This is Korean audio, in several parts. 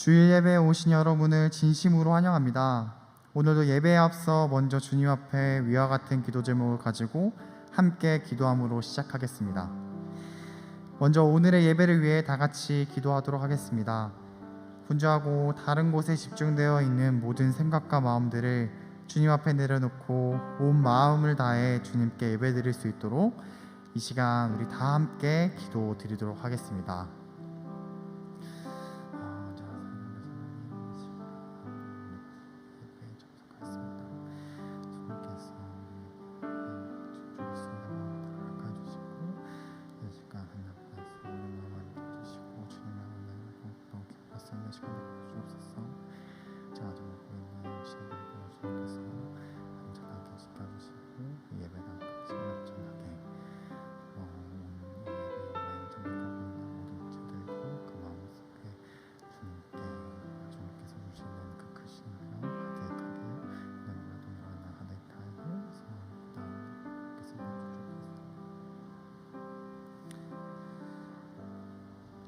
주일 예배에 오신 여러분을 진심으로 환영합니다. 오늘도 예배에 앞서 먼저 주님 앞에 위와 같은 기도 제목을 가지고 함께 기도함으로 시작하겠습니다. 먼저 오늘의 예배를 위해 다 같이 기도하도록 하겠습니다. 분주하고 다른 곳에 집중되어 있는 모든 생각과 마음들을 주님 앞에 내려놓고 온 마음을 다해 주님께 예배드릴 수 있도록 이 시간 우리 다 함께 기도드리도록 하겠습니다.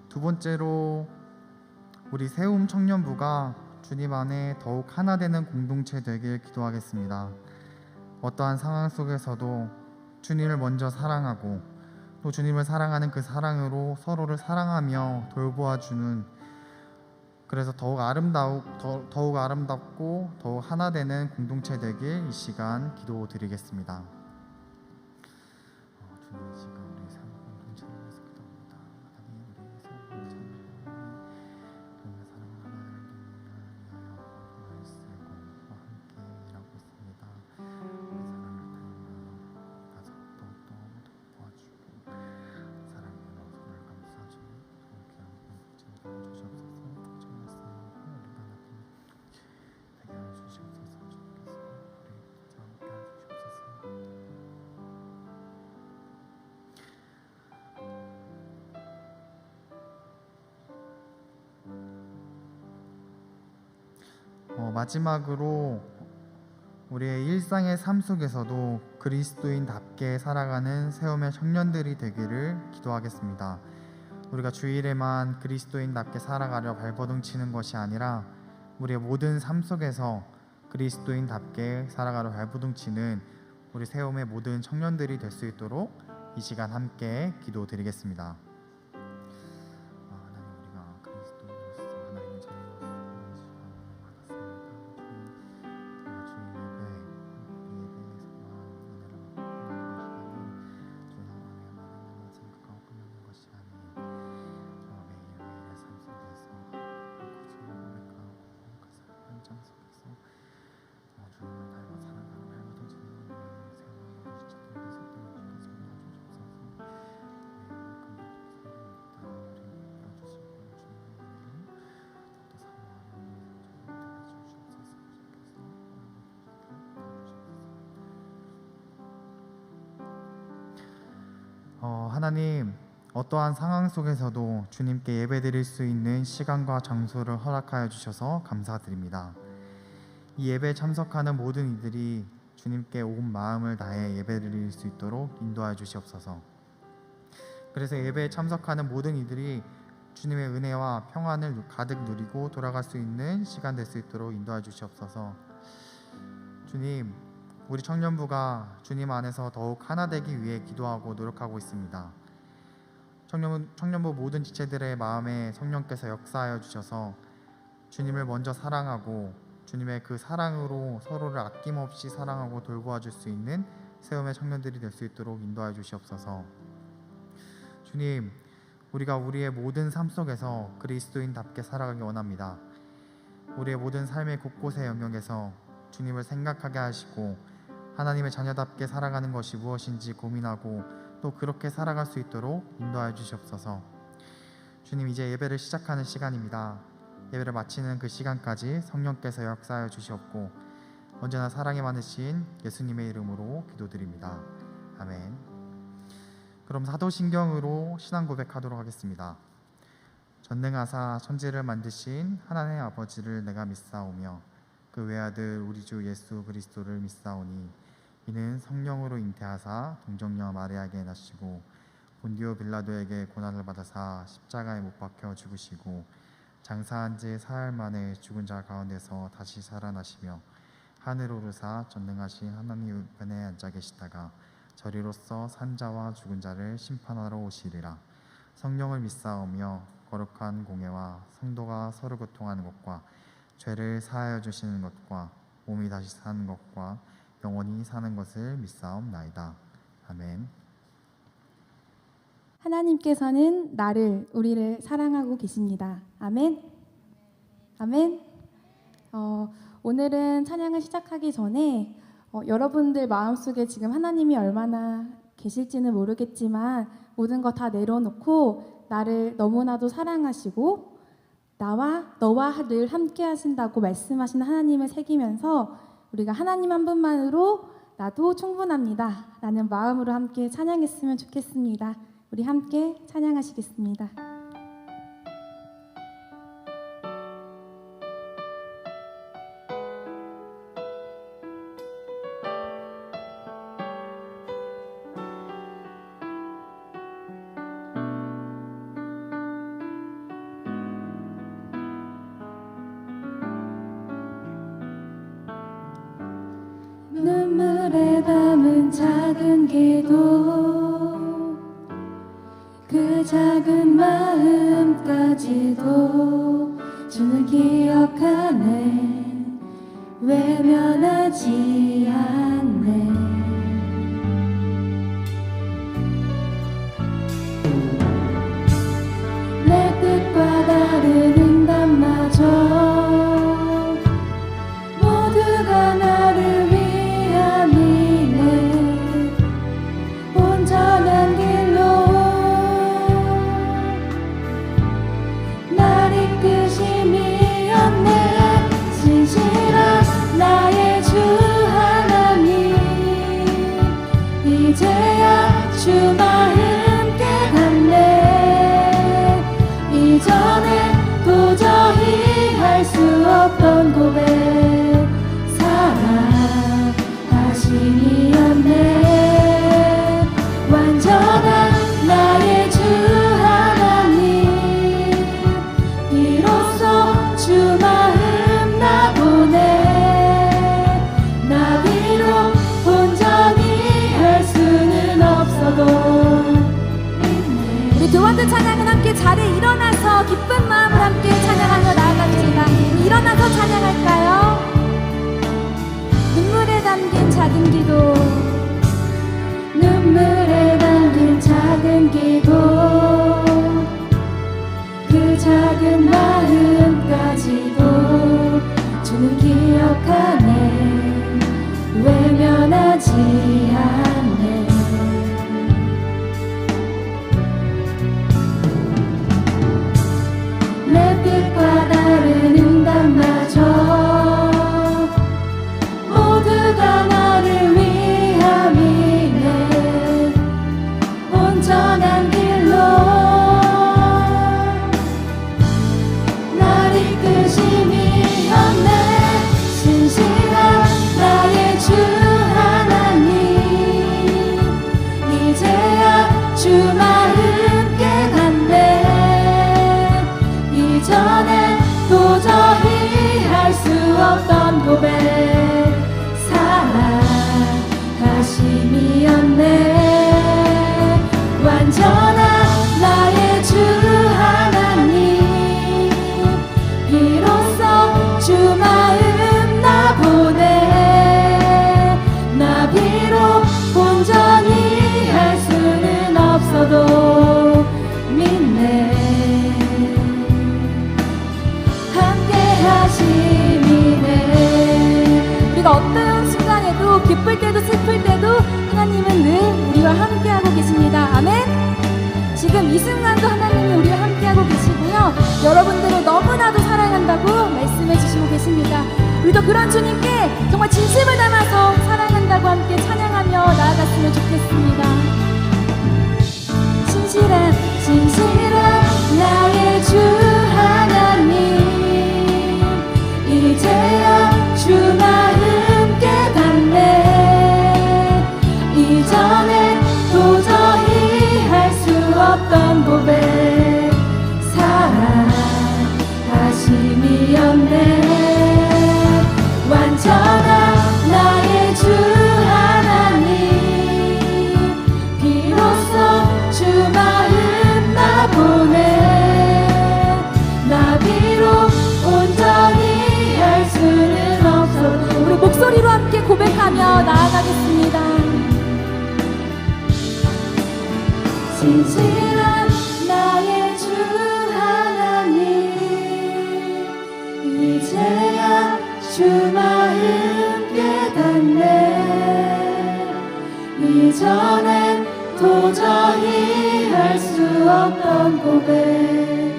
두 번째로 우리 세움 청년부가 주님 안에 더욱 하나 되는 공동체 되길 기도하겠습니다. 어떠한 상황 속에서도 주님을 먼저 사랑하고 또 주님을 사랑하는 그 사랑으로 서로를 사랑하며 돌보아주는, 그래서 더욱 아름답고 더욱 하나 되는 공동체 되길 이 시간 기도드리겠습니다. 주님, 이 시간 우리 삶 공동체를 위해서 기도합니다. 하나님, 우리 삶 공동체를 주님의 사랑을 하나님을 위하여 말씀과 함께 일하고 있습니다. 우리 사랑을 가서 더욱더 도와주고 사랑으로 손을 감싸주는 좋은 귀한 공동체를 주시옵소서. 좀 말씀으로 우리가 나쁜 되게 하여 주시옵소서. 주님께서 우리 함께 하시옵소서. 마지막으로 우리의 일상의 삶 속에서도 그리스도인답게 살아가는 세움의 청년들이 되기를 기도하겠습니다. 우리가 주일에만 그리스도인답게 살아가려 발버둥 치는 것이 아니라 우리의 모든 삶 속에서 그리스도인답게 살아가려 발버둥 치는 우리 세움의 모든 청년들이 될 수 있도록 이 시간 함께 기도드리겠습니다. 하나님, 우리가 그리스도인으로서 하나님의 자녀로서 하나님, 어떠한 상황 속에서도 주님께 예배드릴 수 있는 시간과 장소를 허락하여 주셔서 감사드립니다. 이 예배에 참석하는 모든 이들이 주님께 온 마음을 다해 예배드릴 수 있도록 인도하여 주시옵소서. 그래서 예배에 참석하는 모든 이들이 주님의 은혜와 평안을 가득 누리고 돌아갈 수 있는 시간 될 수 있도록 인도하여 주시옵소서. 주님, 우리 청년부가 주님 안에서 더욱 하나 되기 위해 기도하고 노력하고 있습니다. 청년부 모든 지체들의 마음에 성령께서 역사하여 주셔서 주님을 먼저 사랑하고 주님의 그 사랑으로 서로를 아낌없이 사랑하고 돌보아 줄 수 있는 세움의 청년들이 될 수 있도록 인도하여 주시옵소서. 주님, 우리가 우리의 모든 삶 속에서 그리스도인답게 살아가기 원합니다. 우리의 모든 삶의 곳곳의 영역에서 주님을 생각하게 하시고 하나님의 자녀답게 살아가는 것이 무엇인지 고민하고 또 그렇게 살아갈 수 있도록 인도하여 주시옵소서. 주님, 이제 예배를 시작하는 시간입니다. 예배를 마치는 그 시간까지 성령께서 역사하여 주시옵고 언제나 사랑이 많으신 예수님의 이름으로 기도드립니다. 아멘. 그럼 사도신경으로 신앙 고백하도록 하겠습니다. 전능하사 천지를 만드신 하나님의 아버지를 내가 믿사오며 그 외아들 우리 주 예수 그리스도를 믿사오니 이는 성령으로 잉태하사 동정녀 마리아에게 나시고 본디오 빌라도에게 고난을 받으사 십자가에 못 박혀 죽으시고 장사한 지 사흘 만에 죽은 자 가운데서 다시 살아나시며 하늘 오르사 전능하신 하나님 우편에 앉아 계시다가 저리로서 산자와 죽은 자를 심판하러 오시리라. 성령을 믿사오며 거룩한 공예와 성도가 서로 교통하는 것과 죄를 사하여 주시는 것과 몸이 다시 사는 것과 영원히 사는 것을 믿사옵나이다. 아멘. 하나님께서는 우리를 사랑하고 계십니다. 아멘. 아멘. 오늘은 찬양을 시작하기 전에 여러분들 마음속에 지금 하나님이 얼마나 계실지는 모르겠지만 모든 거 다 내려놓고 나를 너무나도 사랑하시고 너와 늘 함께 하신다고 말씀하시는 하나님을 새기면서 우리가 하나님 한 분만으로 나도 충분합니다 라는 마음으로 함께 찬양했으면 좋겠습니다. 우리 함께 찬양하시겠습니다. 눈물에 담은 작은 기도 그 작은 마음까지도 주는 기억하네 외면하지 않네 내 뜻과 다른 응답마저 모두가 나를 위함이네 온전한 길로 날 이끄심이었네 진실한 나의 주 하나님 이제야 주 마음 깨닫네 이전에 도저히 할 수 없던 고백 사랑하심이었네 완전한 나의 주 하나님 비로소 주 마음 나 보내 나 비록 온전히 할 수는 없어도 우리 두 번째 찬양은 함께 자리에 일어나서 기쁜 마음을 함께 찬양하며 나아갑시다. 일어나서 찬양할까요? 눈물에 담긴 작은 기도 눈물에 담긴 작은 기도 그 작은 마음까지도 주는 기억하네 외면하지 않네 내 뜻과 다른 응답마저 모두가 나를 위함이네 온전한 길로 날 이끄심이었네 진실한 나의 주 하나님 이제야 주 마음 깨닫네 이전에 도저히 할 수 없던 고백 사랑하심이었네 완전한 나의 주 하나님 비로소 주 마음 나 보내 나 비록 온전히 할 수는 없어도 믿네 하심이네 우리가 어떤 순간에도 기쁠 때도 슬플 때도 하나님은 늘 우리와 함께하고 계십니다. 아멘. 지금 이 순간도 하나님이 우리와 함께하고 계시고요 여러분들을 너무나도 사랑한다고 말씀해 주시고 계십니다. 우리도 그런 주님께 정말 진심을 담아서 사랑한다고 함께 찬양하며 나아갔으면 좋겠습니다. 진실한 나의 주 하나님 이제야 주 마음 깨닫네 이전에 도저히 할 수 없던 고백 사랑하심이었네 찬양하겠습니다. 진실한 나의 주 하나님, 이제야 주 마음 깨닫네. 이전엔 도저히 할 수 없던 고백,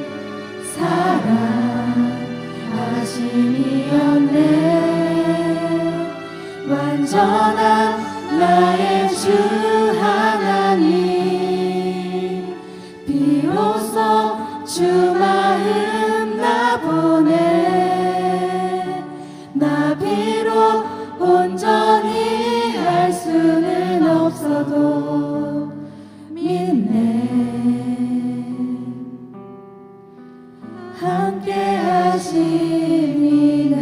사랑하심이었네. 완전한 나의 주 하나님, 비로소 주 마음 나 보내. 나 비록 온전히 할 수는 없어도 믿네. 함께 하시니네.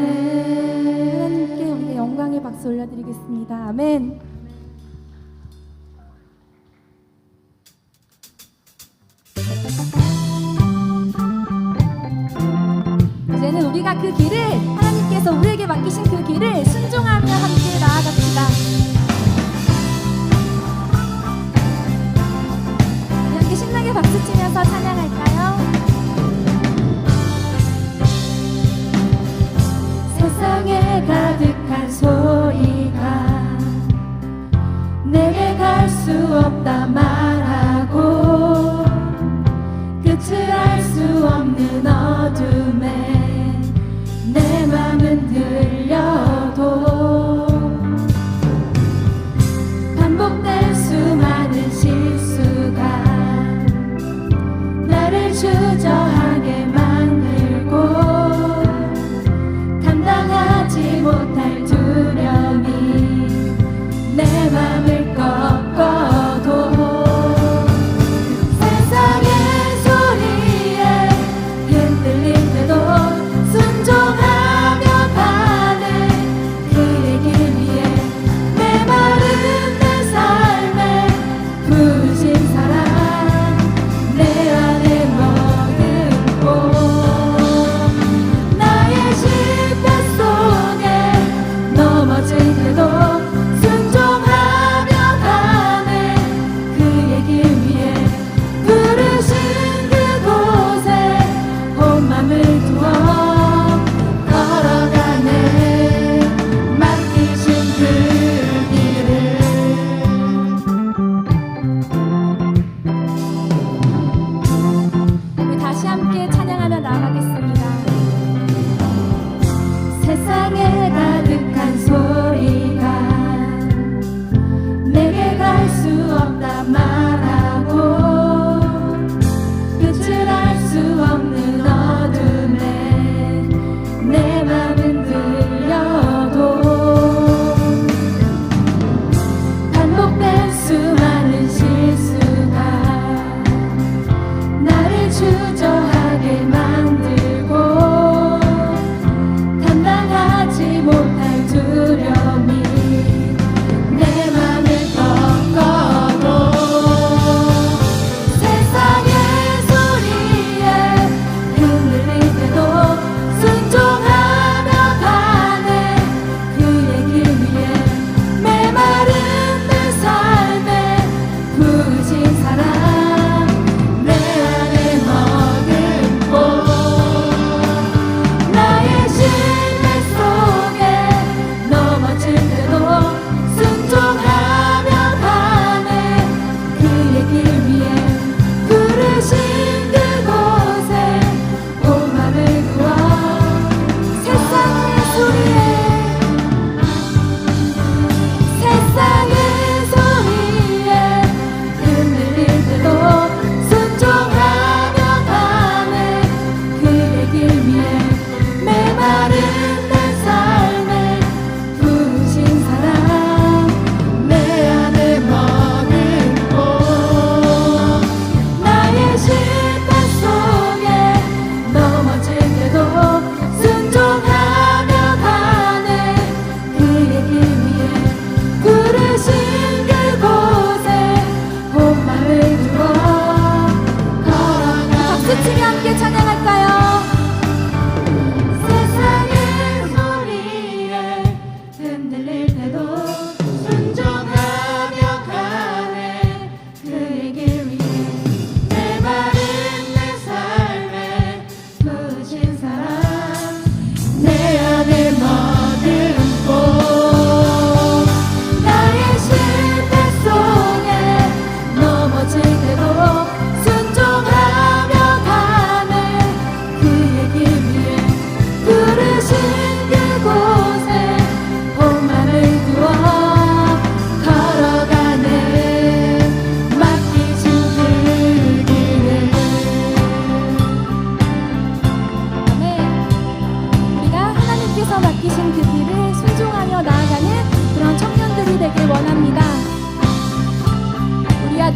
하나님께 우리가 영광의 박수 올려드리겠습니다. 아멘. 이제는 우리가 그 길을, 하나님께서 우리에게 맡기신 그 길을 순종하며 함께 나아갑시다. 우리 함께 신나게 박수치면서 찬양할까요? 세상에 가득한 소리가 내게 갈 수 없다 말하고, 끝을 알 수 없는 어둠에 내 맘은 들려도, 반복된 수많은 실수가 나를 주저하게 만들고, 감당하지 못할 두려움이 내 맘을 꺾어도, 세상의 소리에 흔들릴 때도 순종하며 가는 그의 길 위에 내 마음 내 삶에 부르신 사랑 내 안에 머금고, 나의 실패 속에 넘어질 때도 순종하며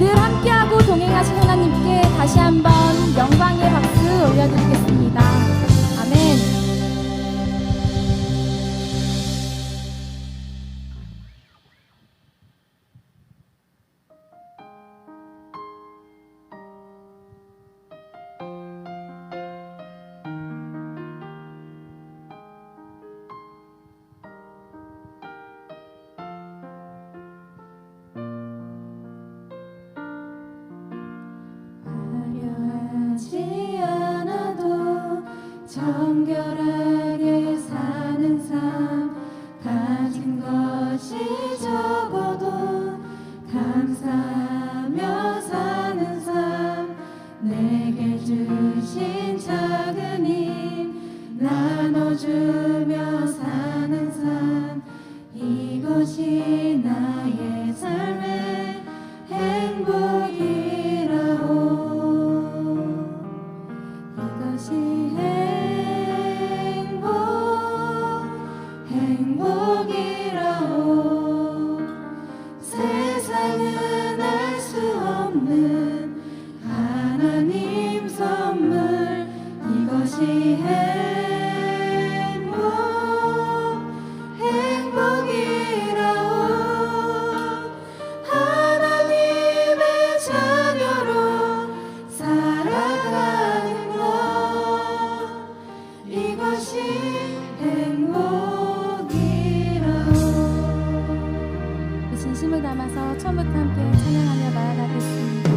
늘 함께하고 동행하신 하나님께 다시 한번 영광의 박수 올려드리겠습니다. 아멘. 화려하지 않아도 정결하게 사는 삶, 가진 것이 적어도 감사하며 사는 삶, 내게 주신 작은 힘 나눠주며 사는 삶, 이것이 나의 삶의 행복이라오. 이것이 행복이라오. 세상은 알 수 없는 하나님 선물, 이것이 행복이라오. 하나님의 자녀로 살아가는 것, 이것이 행복이라오. 진심을 담아서 처음부터 함께 찬양하며 나아가겠습니다.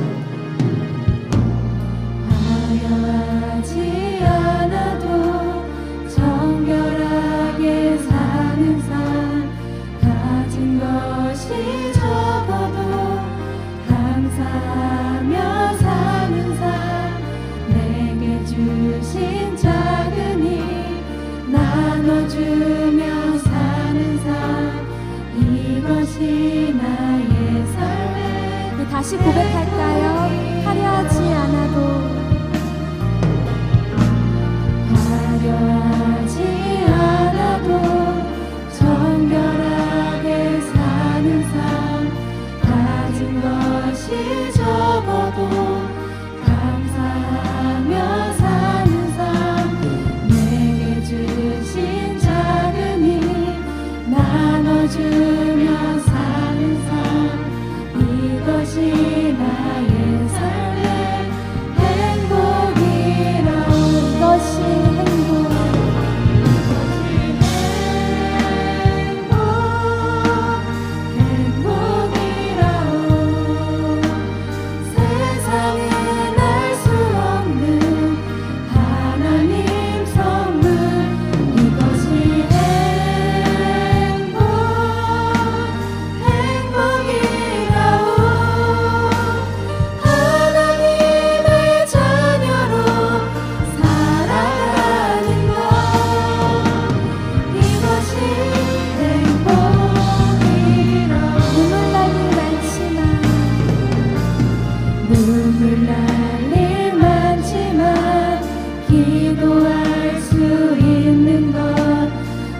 화려하지 않아도 정결하게 사는 삶, 가진 것이 적어도 감사하며 사는 삶, 내게 주신 작은 힘 나눠주며 사는 삶, 이것이 나의 삶의 우리 다시 고백할까요? 화려하지 않아도 화려하지 않아도 정결하게 사는 삶, 가진 것이 적어도 감사하며 사는 삶, 내게 주신 작은 힘 나눠주며 사는 삶, 이것이 나의 삶의 행복이라오. 이것이 행복이라오. 세상은 알 수 없는 하나님 선물, 이것이 행복이라오. 하나님의 자녀로 살아가는 것, 이것이 행복이라오. 눈물 날 일 많지만 기도할 수 있는 것,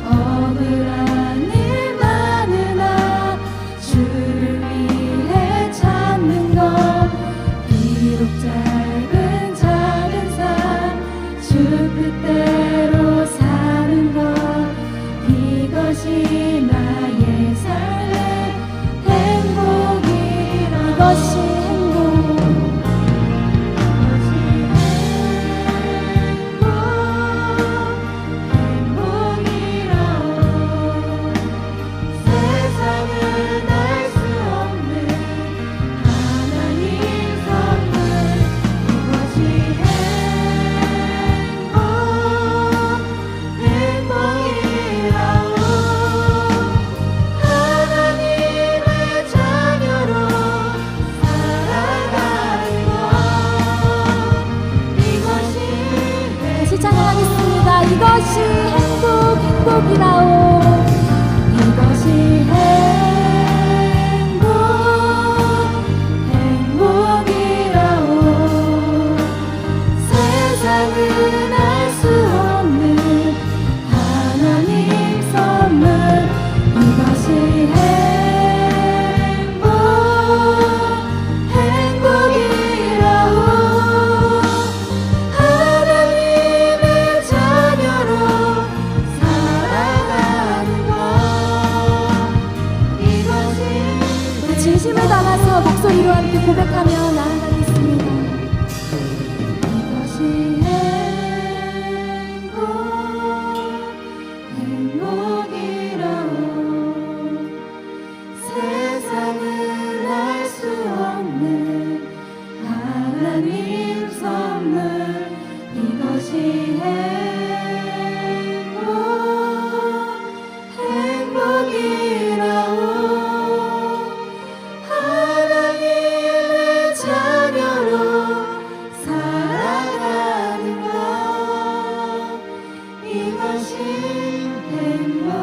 억울한 일 많으나 주를 위해 참는 것, 비록 작은 삶 주 뜻대로 사는 것, 이것이 나의 삶의 행복이라오. 이것이 행복이라오. 세상은 알 수 없는 하나님 선물, 이것이 행복이라오. 하나님의 자녀로 살아가는 것, 이것이 다시 찬양하겠습니다. 이것이 행복이라오. 이것이 행복이라오. 세상은 알 수 없는 하나님 선물, 이것이 행복이라오. 진심을 담아서 목소리로 함께 고백하며 나아가겠습니다. 이것이 행복이라오. 세상은 알 수 없는 하나님 선물. 이것이 행복이라오. 하나님의 자녀로 살아가는 것. 이것이 행복이라오.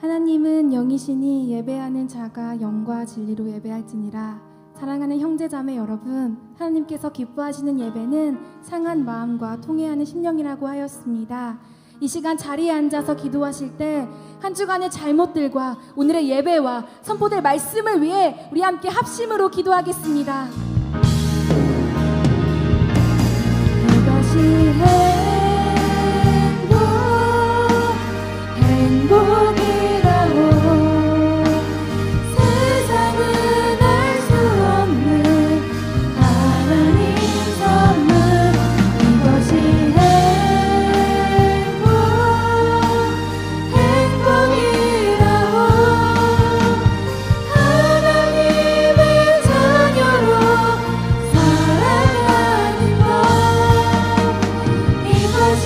하나님은 영이시니 예배하는 자가 영과 진리로 예배할지니라. 사랑하는 형제자매 여러분, 하나님께서 기뻐하시는 예배는 상한 마음과 통회하는 심령이라고 하였습니다. 이 시간 자리에 앉아서 기도하실 때 한 주간의 잘못들과 오늘의 예배와 선포될 말씀을 위해 우리 함께 합심으로 기도하겠습니다. 이것이 행복이라오. 세상은 알 수 없는 하나님 선물. 이것이 행복이라오. 하나님의 자녀로 살아가는 것. 이것이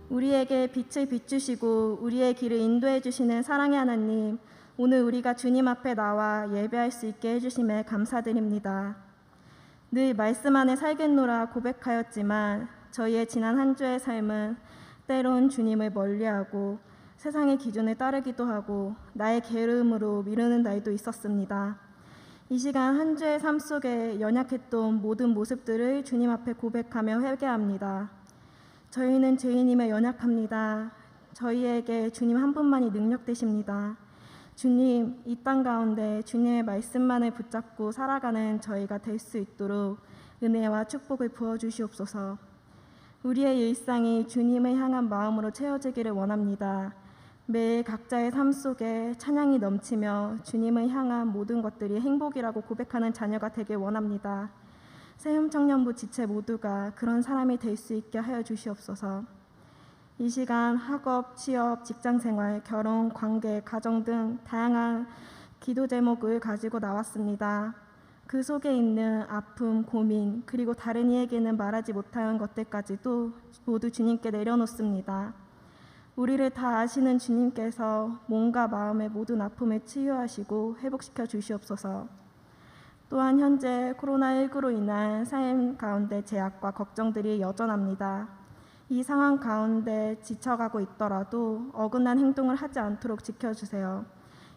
우리에게 빛을 비추시고 우리의 길을 인도해 주시는 사랑의 하나님, 오늘 우리가 주님 앞에 나와 예배할 수 있게 해주심에 감사드립니다. 늘 말씀 안에 살겠노라 고백하였지만 저희의 지난 한 주의 삶은 때론 주님을 멀리하고 세상의 기준을 따르기도 하고 나의 게으름으로 미루는 날도 있었습니다. 이 시간 한 주의 삶 속에 연약했던 모든 모습들을 주님 앞에 고백하며 회개합니다. 저희는 죄인임에 연약합니다. 저희에게 주님 한 분만이 능력 되십니다. 주님, 이 땅 가운데 주님의 말씀만을 붙잡고 살아가는 저희가 될 수 있도록 은혜와 축복을 부어주시옵소서. 우리의 일상이 주님을 향한 마음으로 채워지기를 원합니다. 매일 각자의 삶 속에 찬양이 넘치며 주님을 향한 모든 것들이 행복이라고 고백하는 자녀가 되길 원합니다. 세움청년부 지체 모두가 그런 사람이 될 수 있게 하여 주시옵소서. 이 시간 학업, 취업, 직장생활, 결혼, 관계, 가정 등 다양한 기도 제목을 가지고 나왔습니다. 그 속에 있는 아픔, 고민, 그리고 다른 이에게는 말하지 못하는 것들까지도 모두 주님께 내려놓습니다. 우리를 다 아시는 주님께서 몸과 마음의 모든 아픔을 치유하시고 회복시켜 주시옵소서. 또한 현재 코로나19로 인한 삶 가운데 제약과 걱정들이 여전합니다. 이 상황 가운데 지쳐가고 있더라도 어긋난 행동을 하지 않도록 지켜주세요.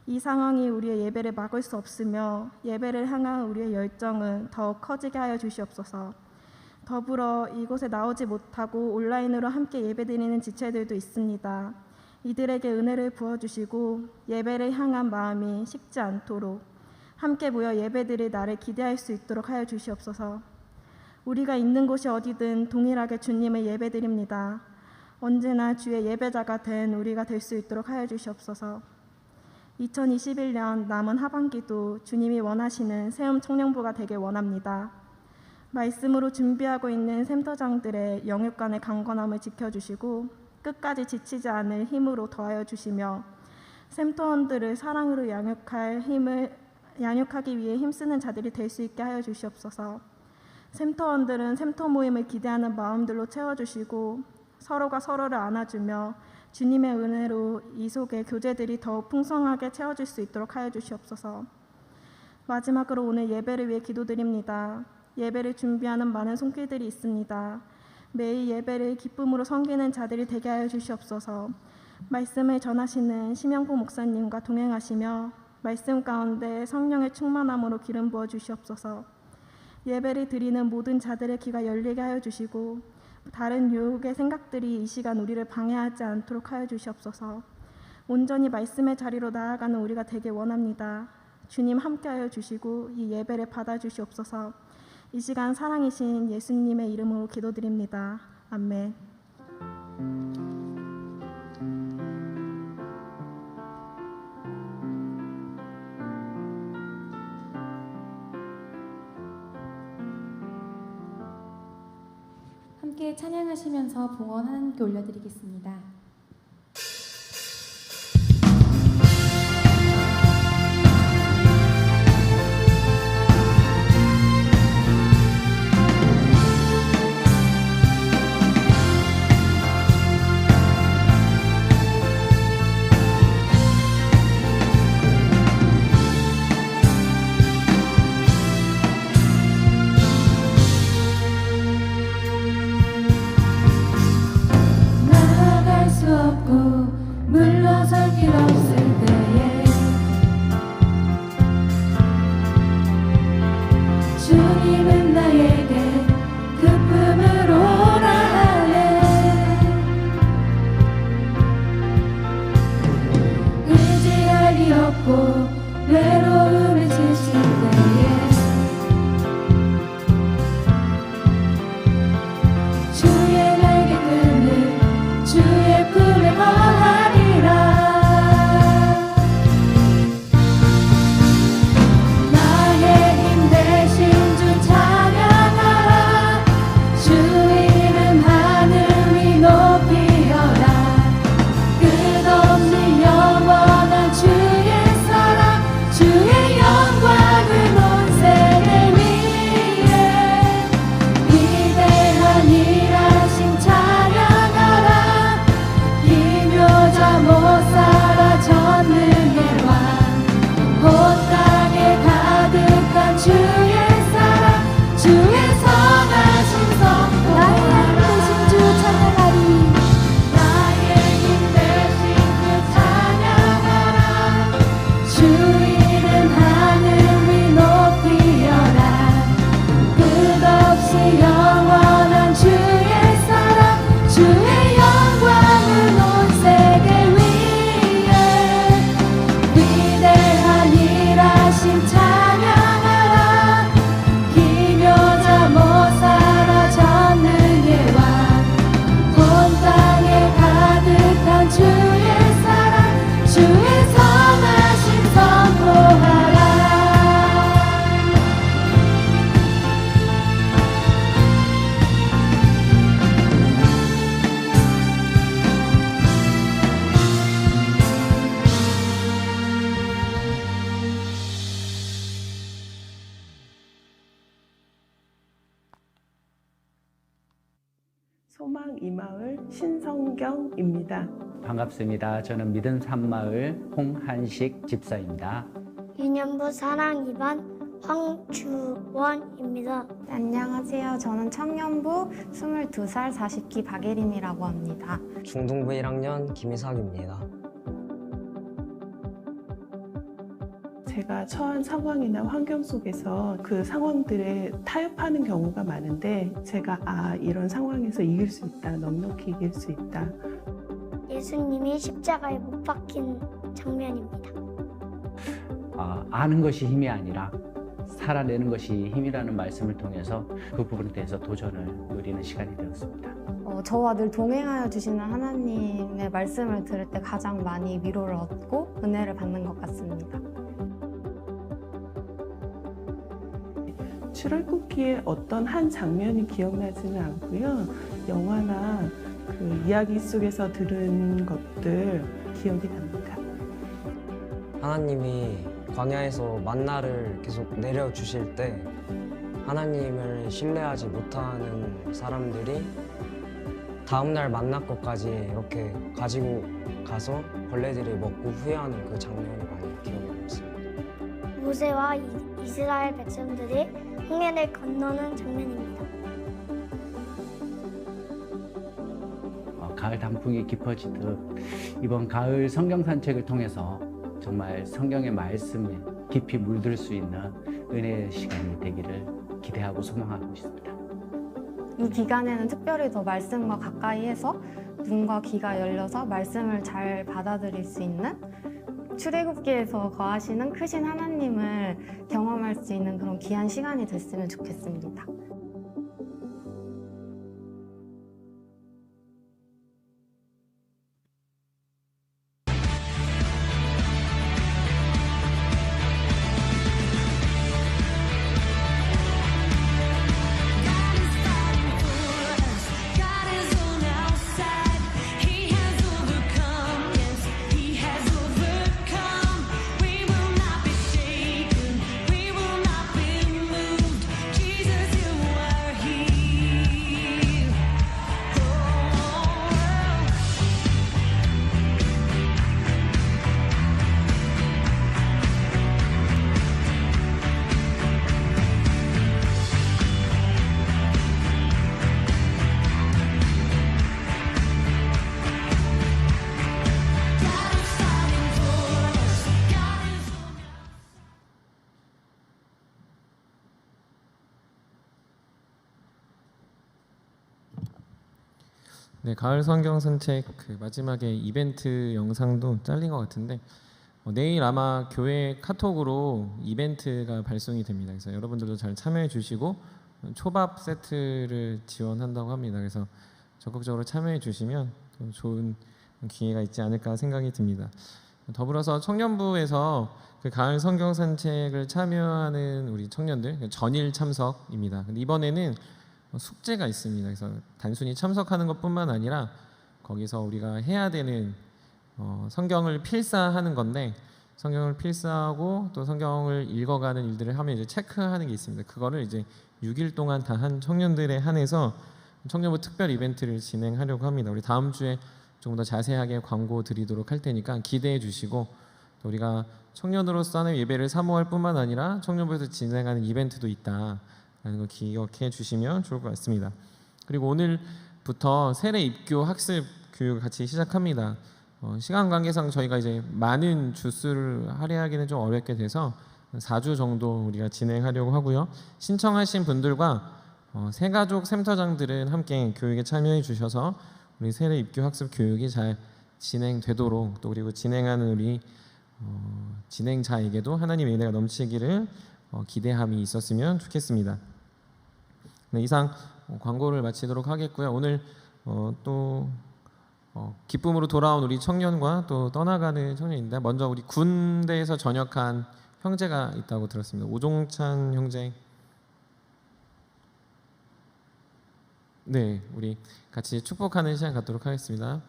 이 상황이 우리의 예배를 막을 수 없으며 예배를 향한 우리의 열정은 더욱 커지게 하여 주시옵소서. 더불어 이곳에 나오지 못하고 온라인으로 함께 예배드리는 지체들도 있습니다. 이들에게 은혜를 부어주시고 예배를 향한 마음이 식지 않도록 함께 모여 예배드릴 날을 기대할 수 있도록 하여 주시옵소서. 우리가 있는 곳이 어디든 동일하게 주님을 예배드립니다. 언제나 주의 예배자가 된 우리가 될 수 있도록 하여 주시옵소서. 2021년 남은 하반기도 주님이 원하시는 세움 청년부가 되길 원합니다. 말씀으로 준비하고 있는 센터장들의 영육간의 강건함을 지켜주시고 끝까지 지치지 않을 힘으로 더하여 주시며 센터원들을 사랑으로 양육하기 위해 힘쓰는 자들이 될 수 있게 하여 주시옵소서. 센터원들은 센터 모임을 기대하는 마음들로 채워주시고 서로가 서로를 안아주며 주님의 은혜로 이 속에 교제들이 더욱 풍성하게 채워질 수 있도록 하여 주시옵소서. 마지막으로 오늘 예배를 위해 기도드립니다. 예배를 준비하는 많은 손길들이 있습니다. 매일 예배를 기쁨으로 섬기는 자들이 되게 하여 주시옵소서. 말씀을 전하시는 심영보 목사님과 동행하시며 말씀 가운데 성령의 충만함으로 기름 부어 주시옵소서. 예배를 드리는 모든 자들의 귀가 열리게 하여 주시고 다른 유혹의 생각들이 이 시간 우리를 방해하지 않도록 하여 주시옵소서. 온전히 말씀의 자리로 나아가는 우리가 되길 원합니다. 주님 함께하여 주시고 이 예배를 받아주시옵소서. 이 시간 사랑이신 예수님의 이름으로 기도드립니다. 아멘. 함께 찬양하시면서 봉헌 하나님께 올려드리겠습니다. 나아갈 수 없고 물러설 길 없을 때에 주님은 나에게 그 품으로 오라 하네. 의지할 리 없고 외로움을 지칠 때에 주의 날개끈을 주의 품에 거하리라. 나의 힘 대신 주 찬양하라. 주 이름 하늘 위 높이어라. 끝없는 영원한 주의 사랑 주의 영광을 온 세계 위에 위대한 일하심 찬양하라. 기묘자 못 살아 전능의 왕 온 땅에 가득한 주의 사랑 주의 선하심 선포하라. 나의 힘 대신 주 찬양하라. 주 이름 하늘 위 높이어라. 끝없이 영원한 주의 사랑 주의 영광을 온 세계 위에 위대한 일하심 찬양하라. 기묘자 못 살아 전능의 왕 온 땅에 가득한 주의 사랑 주의 선하심 선포하라. 소망 이마을 신성경입니다. 반갑습니다. 저는 믿음 산마을 홍한식 집사입니다. 유년부 사랑 2반 황주원입니다. 안녕하세요. 저는 청년부 22살 40기 박예림이라고 합니다. 중등부 1학년 김희석입니다. 제가 처한 상황이나 환경 속에서 그 상황들에 타협하는 경우가 많은데 제가 이런 상황에서 이길 수 있다, 넉넉히 이길 수 있다. 예수님이 십자가에 못 박힌 장면입니다. 아는 것이 힘이 아니라 살아내는 것이 힘이라는 말씀을 통해서 그 부분에 대해서 도전을 누리는 시간이 되었습니다. 저와 늘 동행하여 주시는 하나님의 말씀을 들을 때 가장 많이 위로를 얻고 은혜를 받는 것 같습니다. 출애굽기의 어떤 한 장면이 기억나지는 않고요. 영화나 그 이야기 속에서 들은 것들 기억이 납니다. 하나님이 광야에서 만나를 계속 내려주실 때 하나님을 신뢰하지 못하는 사람들이 다음날 만날 것까지 이렇게 가지고 가서 벌레들이 먹고 후회하는 그 장면이 많이 기억에 남습니다. 모세와 이스라엘 백성들이 홍해를 건너는 장면입니다. 가을 단풍이 깊어지듯 이번 가을 성경 산책을 통해서 정말 성경의 말씀에 깊이 물들 수 있는 은혜의 시간이 되기를 기대하고 소망하고 있습니다. 이 기간에는 특별히 더 말씀과 가까이 해서 눈과 귀가 열려서 말씀을 잘 받아들일 수 있는 출애굽기에서 거하시는 크신 하나님을 경험할 수 있는 그런 귀한 시간이 됐으면 좋겠습니다. 네, 가을 성경 산책 그 마지막에 이벤트 영상도 잘린 것 같은데 내일 아마 교회 카톡으로 이벤트가 발송이 됩니다. 그래서 여러분들도 잘 참여해 주시고 초밥 세트를 지원한다고 합니다. 그래서 적극적으로 참여해 주시면 또 좋은 기회가 있지 않을까 생각이 듭니다. 더불어서 청년부에서 그 가을 성경 산책을 참여하는 우리 청년들 전일 참석입니다. 근데 이번에는 숙제가 있습니다. 그래서 단순히 참석하는 것뿐만 아니라 거기서 우리가 해야 되는 성경을 필사하는 건데 성경을 필사하고 또 성경을 읽어가는 일들을 하면 이제 체크하는 게 있습니다. 그거를 이제 6일 동안 다 한 청년들에 한해서 청년부 특별 이벤트를 진행하려고 합니다. 우리 다음 주에 조금 더 자세하게 광고 드리도록 할 테니까 기대해 주시고 또 우리가 청년으로서 하는 예배를 사모할 뿐만 아니라 청년부에서 진행하는 이벤트도 있다. 라는 걸 기억해 주시면 좋을 것 같습니다. 그리고 오늘부터 세례 입교 학습 교육을 같이 시작합니다. 시간 관계상 저희가 이제 많은 주수를 할애하기는 좀 어렵게 돼서 4주 정도 우리가 진행하려고 하고요. 신청하신 분들과 새가족 센터장들은 함께 교육에 참여해 주셔서 우리 세례 입교 학습 교육이 잘 진행되도록 또 그리고 진행하는 우리 진행자에게도 하나님의 은혜가 넘치기를 기대함이 있었으면 좋겠습니다. 네, 이상 광고를 마치도록 하겠고요. 오늘 또 기쁨으로 돌아온 우리 청년과 또 떠나가는 청년인데 먼저 우리 군대에서 전역한 형제가 있다고 들었습니다. 오종찬 형제. 네, 우리 같이 축복하는 시간 갖도록 하겠습니다.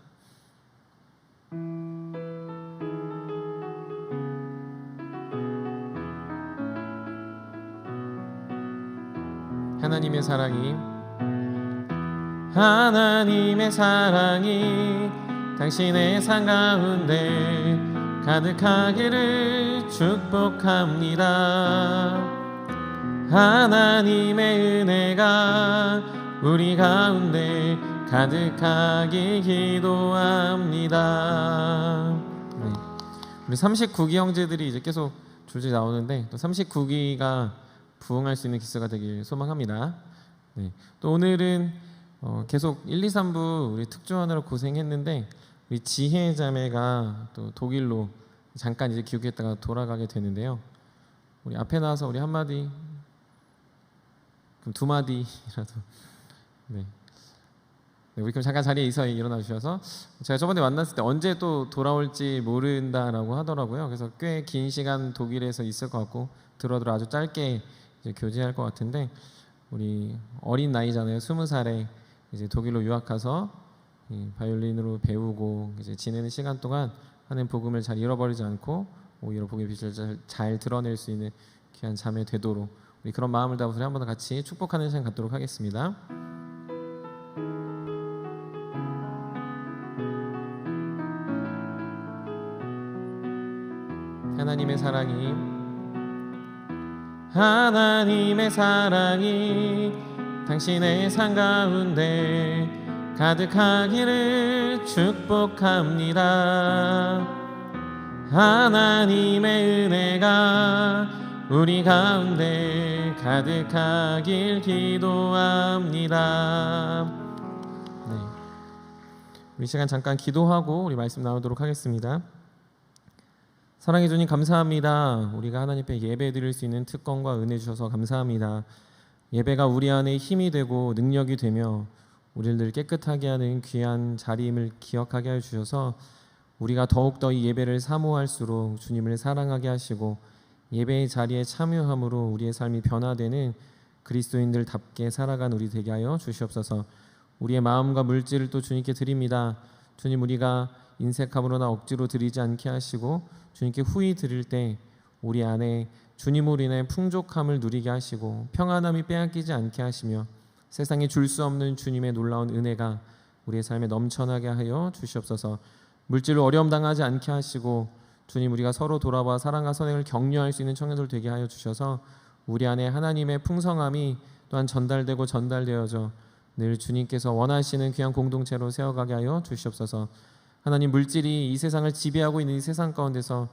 하나님의 사랑이 당신의 삶 가운데 가득하기를 축복합니다. 하나님의 은혜가 우리 가운데 가득하기 기도합니다. 네. 우리 39기 형제들이 이제 계속 줄줄 나오는데 또 39기가 부흥할 수 있는 기수가 되길 소망합니다. 네. 또 오늘은 계속 1, 2, 3부 우리 특조하느라 고생했는데 우리 지혜 자매가 또 독일로 잠깐 이제 귀국했다가 돌아가게 되는데요. 우리 앞에 나와서 우리 한 마디, 그럼 두 마디라도. 네. 네, 우리 그럼 잠깐 자리에 일어나 주셔서 제가 저번에 만났을 때 언제 또 돌아올지 모른다라고 하더라고요. 그래서 꽤 긴 시간 독일에서 있을 것 같고 들어들어 아주 짧게 이제 교제할 것 같은데 우리 어린 나이잖아요. 20살에 이제 독일로 유학 가서 바이올린으로 배우고 이제 지내는 시간 동안 하는 복음을 잘 잃어버리지 않고 오히려 복음의 빛을 잘 드러낼 수 있는 귀한 자매 되도록 우리 그런 마음을 담아서 한 번 더 같이 축복하는 시간 갖도록 하겠습니다. 하나님의 사랑이 당신의 삶 가운데 가득하기를 축복합니다. 하나님의 은혜가 우리 가운데 가득하길 기도합니다. 네. 우리 시간 잠깐 기도하고 우리 말씀 나누도록 하겠습니다. 사랑해 주님 감사합니다. 우리가 하나님 앞에 예배 드릴 수 있는 특권과 은혜 주셔서 감사합니다. 예배가 우리 안에 힘이 되고 능력이 되며 우리를 늘 깨끗하게 하는 귀한 자리임을 기억하게 하여 주셔서 우리가 더욱더 이 예배를 사모할수록 주님을 사랑하게 하시고 예배의 자리에 참여함으로 우리의 삶이 변화되는 그리스도인들답게 살아간 우리 되게 하여 주시옵소서. 우리의 마음과 물질을 또 주님께 드립니다. 주님, 우리가 인색함으로나 억지로 드리지 않게 하시고 주님께 후히 드릴 때 우리 안에 주님으로 인해 풍족함을 누리게 하시고 평안함이 빼앗기지 않게 하시며 세상에 줄 수 없는 주님의 놀라운 은혜가 우리의 삶에 넘쳐나게 하여 주시옵소서. 물질로 어려움 당하지 않게 하시고 주님, 우리가 서로 돌아봐 사랑과 선행을 격려할 수 있는 청년들 되게 하여 주셔서 우리 안에 하나님의 풍성함이 또한 전달되고 전달되어져 늘 주님께서 원하시는 귀한 공동체로 세워가게 하여 주시옵소서. 하나님, 물질이 이 세상을 지배하고 있는 이 세상 가운데서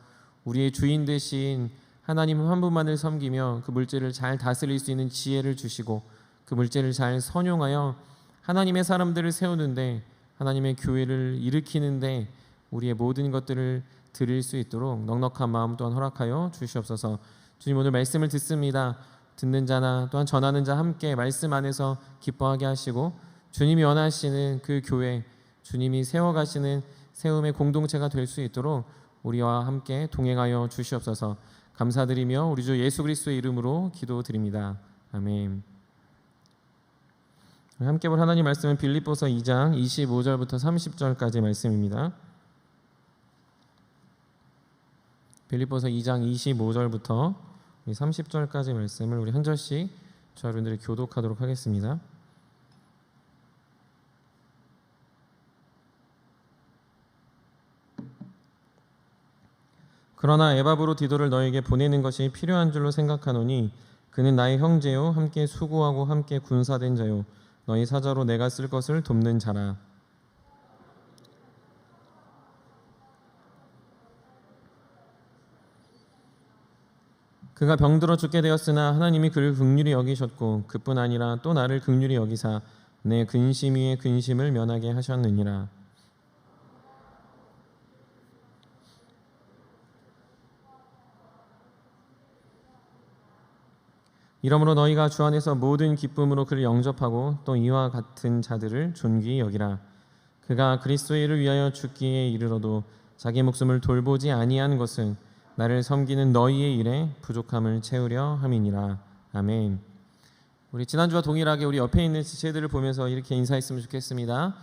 우리의 주인 되신 하나님 한 분만을 섬기며 그 물질을 잘 다스릴 수 있는 지혜를 주시고 그 물질을 잘 선용하여 하나님의 사람들을 세우는데 하나님의 교회를 일으키는데 우리의 모든 것들을 드릴 수 있도록 넉넉한 마음 또한 허락하여 주시옵소서. 주님, 오늘 말씀을 듣습니다. 듣는 자나 또한 전하는 자 함께 말씀 안에서 기뻐하게 하시고 주님이 원하시는 그 교회, 주님이 세워가시는 세움의 공동체가 될 수 있도록 우리와 함께 동행하여 주시옵소서. 감사드리며 우리 주 예수 그리스도의 이름으로 기도드립니다. 아멘. 함께 볼 하나님 말씀은 빌립보서 2장 25절부터 30절까지 말씀입니다. 빌립보서 2장 25절부터 30절까지 말씀을 우리 한 절씩 저와 여러분들이 교독하도록 하겠습니다. 그러나 에바브로디도를 너에게 보내는 것이 필요한 줄로 생각하노니 그는 나의 형제요 함께 수고하고 함께 군사된 자요 너희 사자로 내가 쓸 것을 돕는 자라. 그가 병들어 죽게 되었으나 하나님이 그를 긍휼히 여기셨고 그뿐 아니라 또 나를 긍휼히 여기사 내 근심 위에 근심을 면하게 하셨느니라. 이러므로 너희가 주 안에서 모든 기쁨으로 그를 영접하고 또 이와 같은 자들을 존귀히 여기라. 그가 그리스도의 일을 위하여 죽기에 이르러도 자기 목숨을 돌보지 아니한 것은 나를 섬기는 너희의 일에 부족함을 채우려 함이니라. 아멘. 우리 지난주와 동일하게 우리 옆에 있는 지체들을 보면서 이렇게 인사했으면 좋겠습니다.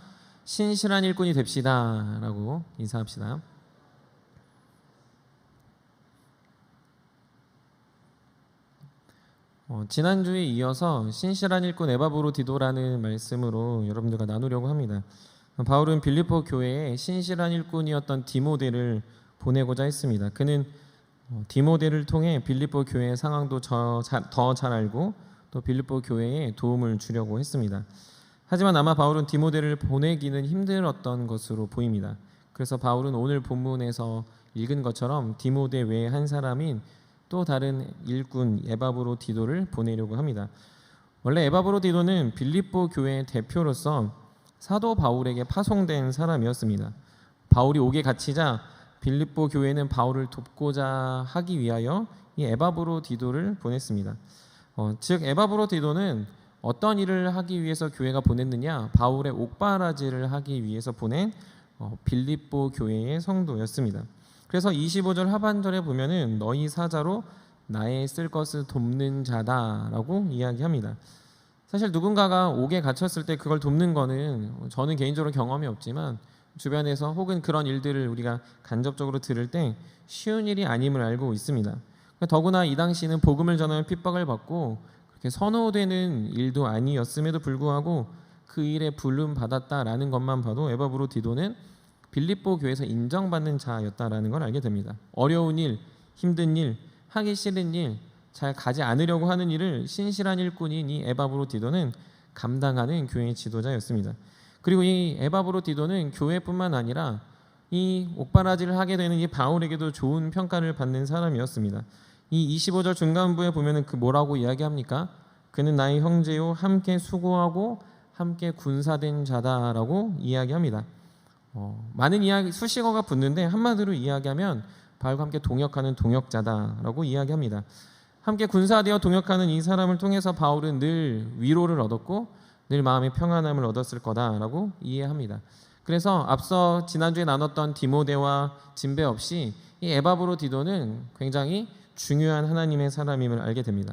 신실한 일꾼이 됩시다 라고 인사합시다. 지난주에 이어서 신실한 일꾼 에바브로디도라는 말씀으로 여러분들과 나누려고 합니다. 바울은 빌립보 교회에 신실한 일꾼이었던 디모데를 보내고자 했습니다. 그는 디모데를 통해 빌립보 교회의 상황도 더 잘 알고 또 빌립보 교회에 도움을 주려고 했습니다. 하지만 아마 바울은 디모데를 보내기는 힘들었던 것으로 보입니다. 그래서 바울은 오늘 본문에서 읽은 것처럼 디모데 외에 한 사람인 또 다른 일꾼 에바브로디도를 보내려고 합니다. 원래 에바브로디도는 빌립보 교회의 대표로서 사도 바울에게 파송된 사람이었습니다. 바울이 옥에 갇히자 빌립보 교회는 바울을 돕고자 하기 위하여 이 에바브로디도를 보냈습니다. 즉 에바브로디도는 어떤 일을 하기 위해서 교회가 보냈느냐? 바울의 옥바라지를 하기 위해서 보낸 빌립보 교회의 성도였습니다. 그래서 25절 하반절에 보면은 너희 사자로 나의 쓸 것을 돕는 자다라고 이야기합니다. 사실 누군가가 옥에 갇혔을 때 그걸 돕는 거는 저는 개인적으로 경험이 없지만 주변에서 혹은 그런 일들을 우리가 간접적으로 들을 때 쉬운 일이 아님을 알고 있습니다. 더구나 이 당시는 복음을 전하며 핍박을 받고 그렇게 선호되는 일도 아니었음에도 불구하고 그 일에 부름 받았다라는 것만 봐도 에바브로디도는 빌립보 교회에서 인정받는 자였다라는 걸 알게 됩니다. 어려운 일, 힘든 일, 하기 싫은 일, 잘 가지 않으려고 하는 일을 신실한 일꾼인 이 에바브로디도는 감당하는 교회의 지도자였습니다. 그리고 이 에바브로디도는 교회뿐만 아니라 이 옥바라지를 하게 되는 이 바울에게도 좋은 평가를 받는 사람이었습니다. 이 25절 중간부에 보면은 그 뭐라고 이야기합니까? 그는 나의 형제요 함께 수고하고 함께 군사된 자다라고 이야기합니다. 많은 이야기 수식어가 붙는데 한마디로 이야기하면 바울과 함께 동역하는 동역자다라고 이야기합니다. 함께 군사되어 동역하는 이 사람을 통해서 바울은 늘 위로를 얻었고 늘 마음의 평안함을 얻었을 거다라고 이해합니다. 그래서 앞서 지난주에 나눴던 디모데와 진배 없이 이 에바브로디도는 굉장히 중요한 하나님의 사람임을 알게 됩니다.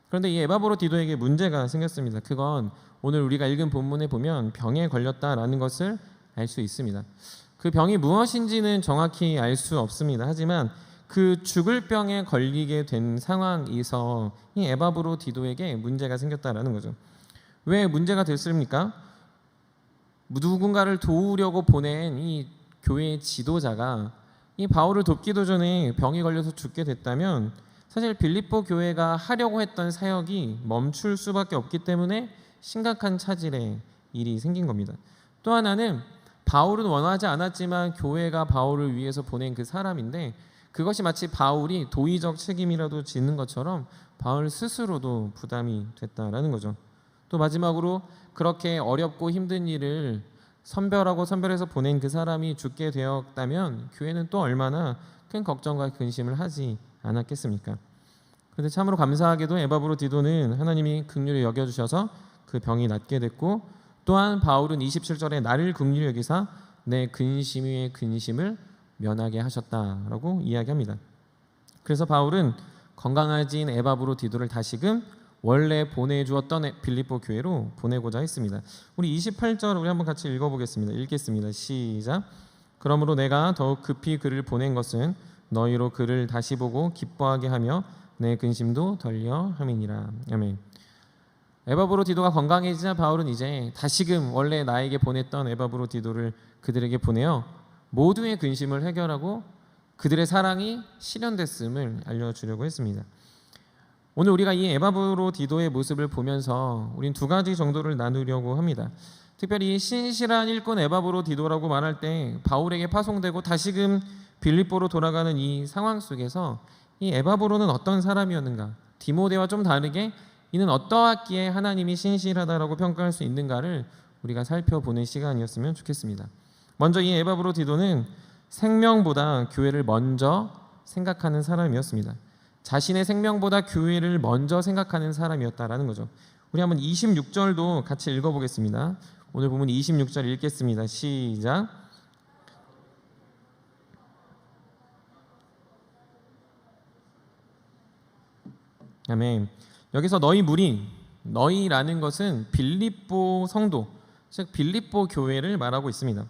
그런데 이 에바브로디도에게 문제가 생겼습니다. 그건 오늘 우리가 읽은 본문에 보면 병에 걸렸다라는 것을 알 수 있습니다. 그 병이 무엇인지는 정확히 알 수 없습니다. 하지만 그 죽을 병에 걸리게 된 상황에서 이 에바브로디도에게 문제가 생겼다라는 거죠. 왜 문제가 됐습니까? 누군가를 도우려고 보낸 이 교회의 지도자가 이 바울을 돕기도 전에 병이 걸려서 죽게 됐다면 사실 빌립보 교회가 하려고 했던 사역이 멈출 수밖에 없기 때문에 심각한 차질의 일이 생긴 겁니다. 또 하나는 바울은 원하지 않았지만 교회가 바울을 위해서 보낸 그 사람인데 그것이 마치 바울이 도의적 책임이라도 짓는 것처럼 바울 스스로도 부담이 됐다라는 거죠. 또 마지막으로 그렇게 어렵고 힘든 일을 선별해서 보낸 그 사람이 죽게 되었다면 교회는 또 얼마나 큰 걱정과 근심을 하지 않았겠습니까? 그런데 참으로 감사하게도 에바브로디도는 하나님이 긍휼히 여겨주셔서 그 병이 낫게 됐고 또한 바울은 27절에 나를 긍휼히 여기사 내 근심 위에 근심을 면하게 하셨다라고 이야기합니다. 그래서 바울은 건강해진 에바브로디도를 다시금 원래 보내주었던 빌립보 교회로 보내고자 했습니다. 우리 28절 우리 한번 같이 읽어보겠습니다. 읽겠습니다. 시작. 그러므로 내가 더욱 급히 그를 보낸 것은 너희로 그를 다시 보고 기뻐하게 하며 내 근심도 덜려 함이니라. 아멘. 에바브로디도가 건강해지자 바울은 이제 다시금 원래 나에게 보냈던 에바브로디도를 그들에게 보내어 모두의 근심을 해결하고 그들의 사랑이 실현됐음을 알려주려고 했습니다. 오늘 우리가 이 에바브로디도의 모습을 보면서 우린 두 가지 정도를 나누려고 합니다. 특별히 신실한 일꾼 에바브로디도라고 말할 때 바울에게 파송되고 다시금 빌립보로 돌아가는 이 상황 속에서 이 에바브로는 어떤 사람이었는가, 디모데와 좀 다르게 이는 어떠하기에 하나님이 신실하다라고 평가할 수 있는가를 우리가 살펴보는 시간이었으면 좋겠습니다. 먼저 이 에바브로디도는 생명보다 교회를 먼저 생각하는 사람이었습니다. 자신의 생명보다 교회를 먼저 생각하는 사람이었다라는 거죠. 우리 한번 26절도 같이 읽어보겠습니다. 오늘 보면 26절 읽겠습니다. 시작. 아멘. 여기서 너희 무리, 너희라는 것은 빌립보 성도, 즉 빌립보 교회를 말하고 있습니다.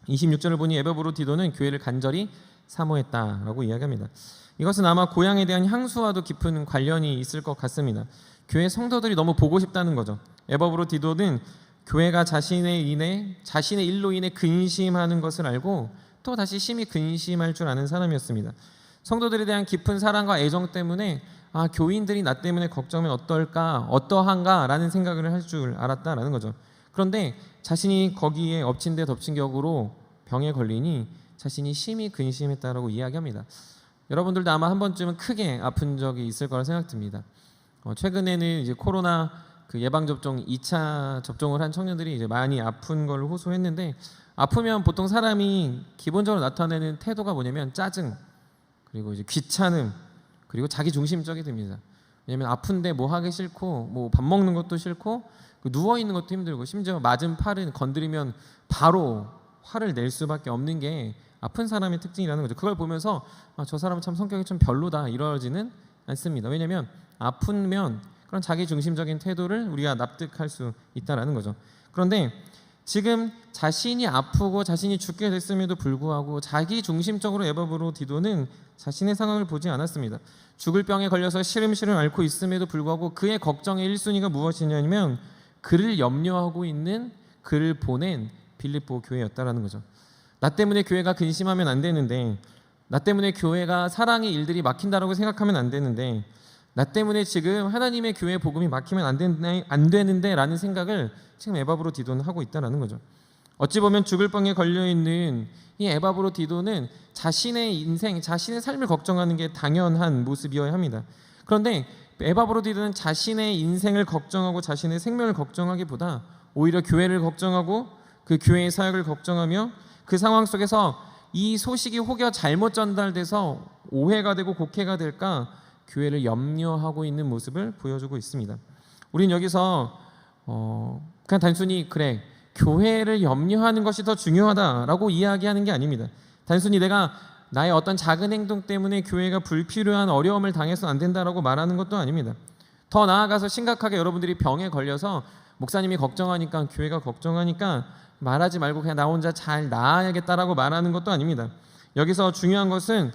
26절을 보니 에바브로디도는 교회를 간절히 사모했다라고 이야기합니다. 이것은 아마 고향에 대한 향수와도 깊은 관련이 있을 것 같습니다. 교회 성도들이 너무 보고 싶다는 거죠. 에바브로디도는 교회가 자신의 일로 인해 근심하는 것을 알고 또 다시 심히 근심할 줄 아는 사람이었습니다. 성도들에 대한 깊은 사랑과 애정 때문에 교인들이 나 때문에 걱정하면 어떨까, 어떠한가라는 생각을 할 줄 알았다라는 거죠. 그런데 자신이 거기에 엎친 데 덮친 격으로 병에 걸리니 자신이 심히 근심했다라고 이야기합니다. 여러분들도 아마 한 번쯤은 크게 아픈 적이 있을 거라 생각됩니다. 최근에는 이제 코로나 그 예방 접종 2차 접종을 한 청년들이 이제 많이 아픈 걸 호소했는데 아프면 보통 사람이 기본적으로 나타내는 태도가 뭐냐면 짜증, 그리고 이제 귀찮음, 그리고 자기 중심적이 됩니다. 왜냐하면 아픈데 뭐 하기 싫고 뭐 밥 먹는 것도 싫고 누워 있는 것도 힘들고 심지어 맞은 팔은 건드리면 바로 화를 낼 수밖에 없는 게 아픈 사람의 특징이라는 거죠. 그걸 보면서 저 사람은 참 성격이 좀 별로다 이러지는 않습니다. 왜냐하면 아프면 그런 자기 중심적인 태도를 우리가 납득할 수 있다라는 거죠. 그런데 지금 자신이 아프고 자신이 죽게 됐음에도 불구하고 자기 중심적으로 에바브로디도는 자신의 상황을 보지 않았습니다. 죽을 병에 걸려서 시름시름 앓고 있음에도 불구하고 그의 걱정의 1순위가 무엇이냐면 그를 염려하고 있는 그를 보낸 빌립보 교회였다라는 거죠. 나 때문에 교회가 근심하면 안 되는데, 나 때문에 교회가 사랑의 일들이 막힌다라고 생각하면 안 되는데, 나 때문에 지금 하나님의 교회 복음이 막히면 안 되는데 라는 생각을 지금 에바브로디도는 하고 있다는 거죠. 어찌 보면 죽을 병에 걸려있는 이 에바브로디도는 자신의 인생, 자신의 삶을 걱정하는 게 당연한 모습이어야 합니다. 그런데 에바브로디도는 자신의 인생을 걱정하고 자신의 생명을 걱정하기보다 오히려 교회를 걱정하고 그 교회의 사역을 걱정하며 그 상황 속에서 이 소식이 혹여 잘못 전달돼서 오해가 되고 곡해가 될까 교회를 염려하고 있는 모습을 보여주고 있습니다. 우린 여기서 그냥 단순히 그래 교회를 염려하는 것이 더 중요하다라고 이야기하는 게 아닙니다. 단순히 내가 나의 어떤 작은 행동 때문에 교회가 불필요한 어려움을 당해서는 안 된다라고 말하는 것도 아닙니다. 더 나아가서 심각하게 여러분들이 병에 걸려서 목사님이 걱정하니까 교회가 걱정하니까 말하지 말고 그냥 나 혼자 잘 나아야겠다라고 말하는 것도 아닙니다. 여기서 중요한 것은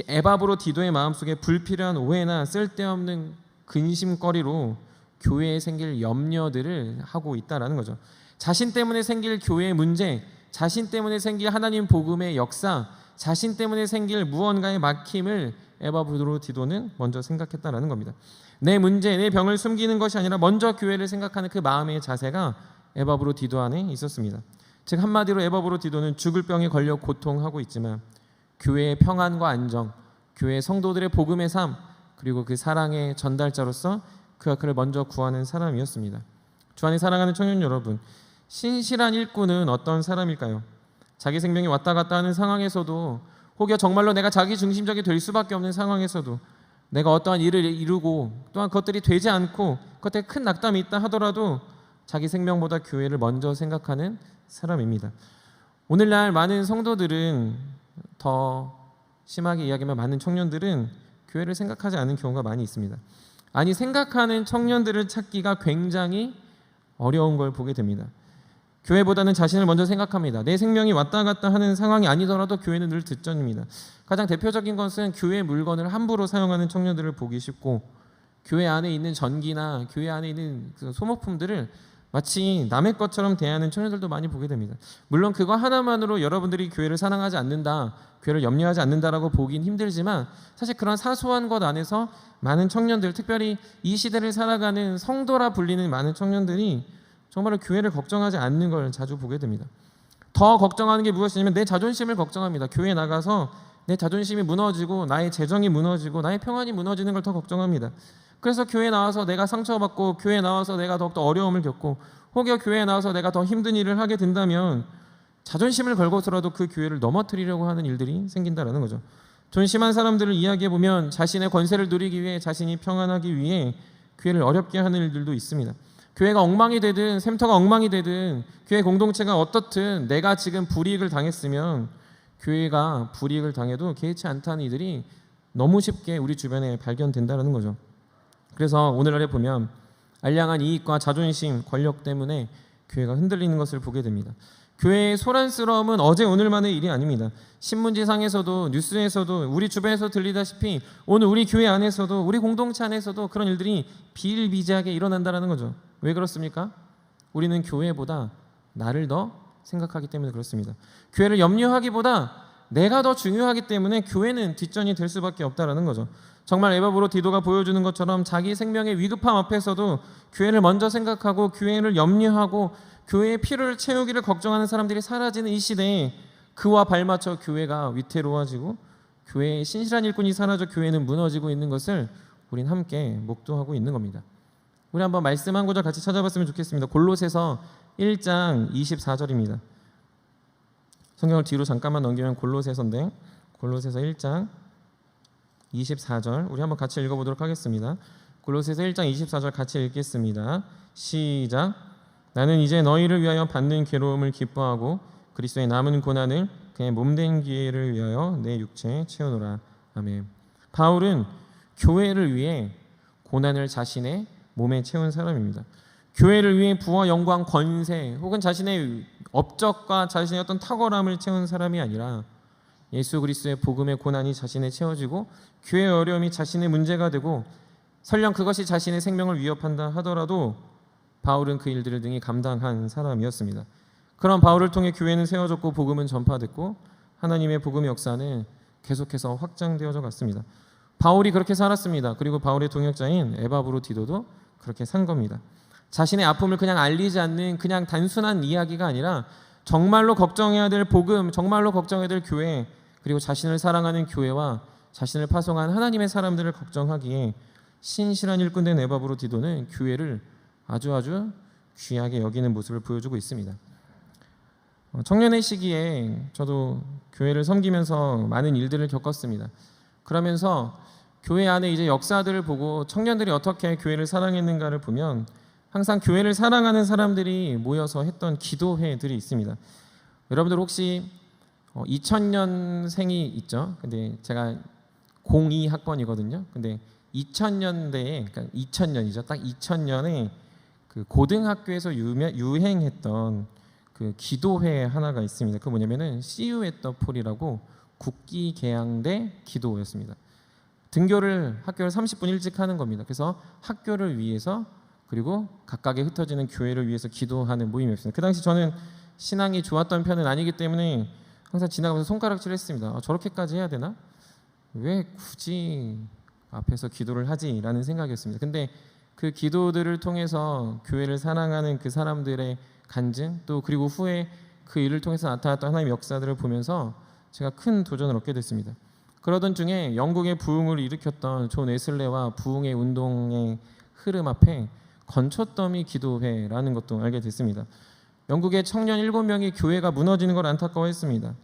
에바브로 디도의 마음속에 불필요한 오해나 쓸데없는 근심거리로 교회에 생길 염려들을 하고 있다라는 거죠. 자신 때문에 생길 교회의 문제, 자신 때문에 생길 하나님 복음의 역사, 자신 때문에 생길 무언가의 막힘을 에바브로 디도는 먼저 생각했다라는 겁니다. 내 문제, 내 병을 숨기는 것이 아니라 먼저 교회를 생각하는 그 마음의 자세가 에바브로 디도 안에 있었습니다. 즉 한마디로 에바브로 디도는 죽을 병에 걸려 고통하고 있지만 교회의 평안과 안정, 교회 성도들의 복음의 삶, 그리고 그 사랑의 전달자로서 그 역할을 먼저 구하는 사람이었습니다. 주 안에 사랑하는 청년 여러분, 신실한 일꾼은 어떤 사람일까요? 자기 생명이 왔다 갔다 하는 상황에서도 혹여 정말로 내가 자기 중심적이 될 수밖에 없는 상황에서도 내가 어떠한 일을 이루고 또한 그것들이 되지 않고 그것에 큰 낙담이 있다 하더라도 자기 생명보다 교회를 먼저 생각하는 사람입니다. 오늘날 많은 성도들은 더 심하게 이야기하면 많은 청년들은 교회를 생각하지 않는 경우가 많이 있습니다. 아니 생각하는 청년들을 찾기가 굉장히 어려운 걸 보게 됩니다. 교회보다는 자신을 먼저 생각합니다. 내 생명이 왔다 갔다 하는 상황이 아니더라도 교회는 늘 뒷전입니다. 가장 대표적인 것은 교회 물건을 함부로 사용하는 청년들을 보기 쉽고 교회 안에 있는 전기나 교회 안에 있는 그 소모품들을 마치 남의 것처럼 대하는 청년들도 많이 보게 됩니다. 물론 그거 하나만으로 여러분들이 교회를 사랑하지 않는다, 교회를 염려하지 않는다라고 보긴 힘들지만 사실 그런 사소한 것 안에서 많은 청년들, 특별히 이 시대를 살아가는 성도라 불리는 많은 청년들이 정말로 교회를 걱정하지 않는 걸 자주 보게 됩니다. 더 걱정하는 게 무엇이냐면 내 자존심을 걱정합니다. 교회에 나가서 내 자존심이 무너지고 나의 재정이 무너지고 나의 평안이 무너지는 걸 더 걱정합니다. 그래서 교회에 나와서 내가 상처받고 교회에 나와서 내가 더욱더 어려움을 겪고 혹여 교회에 나와서 내가 더 힘든 일을 하게 된다면 자존심을 걸고서라도 그 교회를 넘어뜨리려고 하는 일들이 생긴다는 거죠. 좀 심한 사람들을 이야기해보면 자신의 권세를 누리기 위해, 자신이 평안하기 위해 교회를 어렵게 하는 일들도 있습니다. 교회가 엉망이 되든 샘터가 엉망이 되든 교회 공동체가 어떻든 내가 지금 불이익을 당했으면 교회가 불이익을 당해도 개의치 않다는 이들이 너무 쉽게 우리 주변에 발견된다는 거죠. 그래서 오늘날에 보면 알량한 이익과 자존심, 권력 때문에 교회가 흔들리는 것을 보게 됩니다. 교회의 소란스러움은 어제 오늘만의 일이 아닙니다. 신문지상에서도 뉴스에서도 우리 주변에서 들리다시피 오늘 우리 교회 안에서도 우리 공동체 안에서도 그런 일들이 비일비재하게 일어난다는 거죠. 왜 그렇습니까? 우리는 교회보다 나를 더 생각하기 때문에 그렇습니다. 교회를 염려하기보다 내가 더 중요하기 때문에 교회는 뒷전이 될 수밖에 없다는 거죠. 정말 에바브로 디도가 보여주는 것처럼 자기 생명의 위급함 앞에서도 교회를 먼저 생각하고 교회를 염려하고 교회의 필요를 채우기를 걱정하는 사람들이 사라지는 이 시대에 그와 발맞춰 교회가 위태로워지고 교회의 신실한 일꾼이 사라져 교회는 무너지고 있는 것을 우린 함께 목도하고 있는 겁니다. 우리 한번 말씀 한 구절 같이 찾아봤으면 좋겠습니다. 골로새서 1장 24절입니다. 성경을 뒤로 잠깐만 넘기면 골로새서인데 골로새서 1장 24절 우리 한번 같이 읽어보도록 하겠습니다. 골로새서 1장 24절 같이 읽겠습니다. 시작. 나는 이제 너희를 위하여 받는 괴로움을 기뻐하고 그리스도의 남은 고난을 그의 몸된 기회를 위하여 내 육체에 채우노라. 아멘. 바울은 교회를 위해 고난을 자신의 몸에 채운 사람입니다. 교회를 위해 부와 영광, 권세 혹은 자신의 업적과 자신의 어떤 탁월함을 채운 사람이 아니라 예수 그리스도의 복음의 고난이 자신에 채워지고 교회의 어려움이 자신의 문제가 되고 설령 그것이 자신의 생명을 위협한다 하더라도 바울은 그 일들을 능히 감당한 사람이었습니다. 그런 바울을 통해 교회는 세워졌고 복음은 전파됐고 하나님의 복음의 역사는 계속해서 확장되어져 갔습니다. 바울이 그렇게 살았습니다. 그리고 바울의 동역자인 에바브로 디도도 그렇게 산 겁니다. 자신의 아픔을 그냥 알리지 않는 그냥 단순한 이야기가 아니라 정말로 걱정해야 될 복음, 정말로 걱정해야 될 교회, 그리고 자신을 사랑하는 교회와 자신을 파송한 하나님의 사람들을 걱정하기에 신실한 일꾼된 에바브로 디도는 교회를 아주 귀하게 여기는 모습을 보여주고 있습니다. 청년의 시기에 저도 교회를 섬기면서 많은 일들을 겪었습니다. 그러면서 교회 안에 이제 역사들을 보고 청년들이 어떻게 교회를 사랑했는가를 보면 항상 교회를 사랑하는 사람들이 모여서 했던 기도회들이 있습니다. 여러분들 혹시 2000년생이 있죠? 근데 제가 02학번이거든요. 근데 2000년대에, 그러니까 2000년이죠. 딱 2000년에 그 고등학교에서 유행했던 그 기도회 하나가 있습니다. 그 뭐냐면은 See You at the Pool이라고 국기 개항대 기도회였습니다. 등교를 학교를 30분 일찍 하는 겁니다. 그래서 학교를 위해서 그리고 각각의 흩어지는 교회를 위해서 기도하는 모임이었습니다. 그 당시 저는 신앙이 좋았던 편은 아니기 때문에 항상 지나가면서 손가락질했습니다. 저렇게까지 해야 되나? 왜 굳이 앞에서 기도를 하지라는 생각이었습니다. 근데 그 기도들을 통해서 교회를 사랑하는 그 사람들의 간증 또 그리고 후에 그 일을 통해서 나타났던 하나님의 역사들을 보면서 제가 큰 도전을 얻게 됐습니다. 그러던 중에 영국의 부흥을 일으켰던 존 웨슬레와 부흥의 운동의 흐름 앞에 건초더미 기도회라는 것도 알게 됐습니다. 영국의 청년 7명이 교회가 무너지는 걸 안타까워했습니다.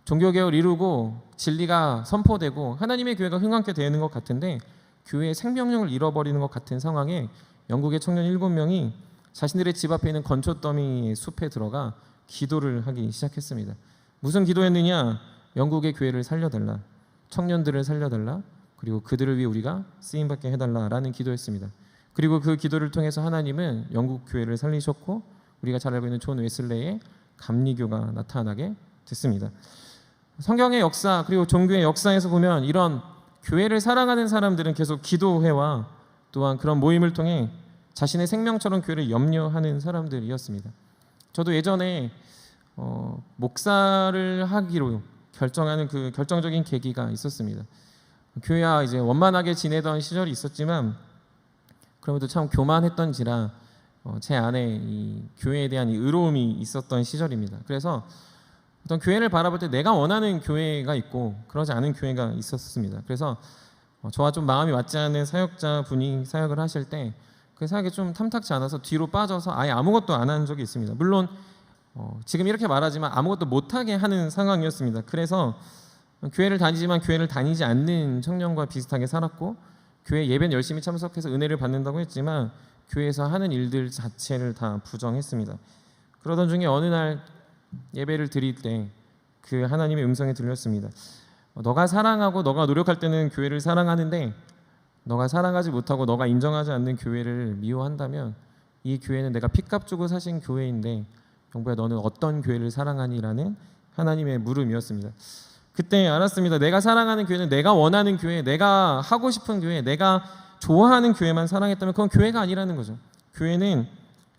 종교개혁을 이루고 진리가 선포되고 하나님의 교회가 흥왕케 되는 것 같은데 교회의 생명력을 잃어버리는 것 같은 상황에 영국의 청년 7명이 자신들의 집 앞에 있는 건초더미 숲에 들어가 기도를 하기 시작했습니다. 무슨 기도했느냐? 영국의 교회를 살려달라, 청년들을 살려달라, 그리고 그들을 위해 우리가 쓰임받게 해달라라는 기도했습니다. 그리고 그 기도를 통해서 하나님은 영국 교회를 살리셨고 우리가 잘 알고 있는 존 웨슬레의 감리교가 나타나게 됐습니다. 성경의 역사 그리고 종교의 역사에서 보면 이런 교회를 사랑하는 사람들은 계속 기도회와 또한 그런 모임을 통해 자신의 생명처럼 교회를 염려하는 사람들이었습니다. 저도 예전에 목사를 하기로 결정하는 그 결정적인 계기가 있었습니다. 교회와 이제 원만하게 지내던 시절이 있었지만 그럼에도 참 교만했던지라 제 안에 이 교회에 대한 이 의로움이 있었던 시절입니다. 그래서 어떤 교회를 바라볼 때 내가 원하는 교회가 있고 그러지 않은 교회가 있었습니다. 그래서 저와 좀 마음이 맞지 않는 사역자분이 사역을 하실 때 그 사역이 좀 탐탁지 않아서 뒤로 빠져서 아예 아무것도 안 한 적이 있습니다. 물론 지금 이렇게 말하지만 아무것도 못하게 하는 상황이었습니다. 그래서 교회를 다니지만 교회를 다니지 않는 청년과 비슷하게 살았고 교회 예배는 열심히 참석해서 은혜를 받는다고 했지만 교회에서 하는 일들 자체를 다 부정했습니다. 그러던 중에 어느 날 예배를 드릴 때 그 하나님의 음성이 들렸습니다. 너가 사랑하고 너가 노력할 때는 교회를 사랑하는데 너가 사랑하지 못하고 너가 인정하지 않는 교회를 미워한다면 이 교회는 내가 핏값 주고 사신 교회인데 영부야 너는 어떤 교회를 사랑하니라는 하나님의 물음이었습니다. 그때 알았습니다. 내가 사랑하는 교회는 내가 원하는 교회, 내가 하고 싶은 교회, 내가 좋아하는 교회만 사랑했다면 그건 교회가 아니라는 거죠. 교회는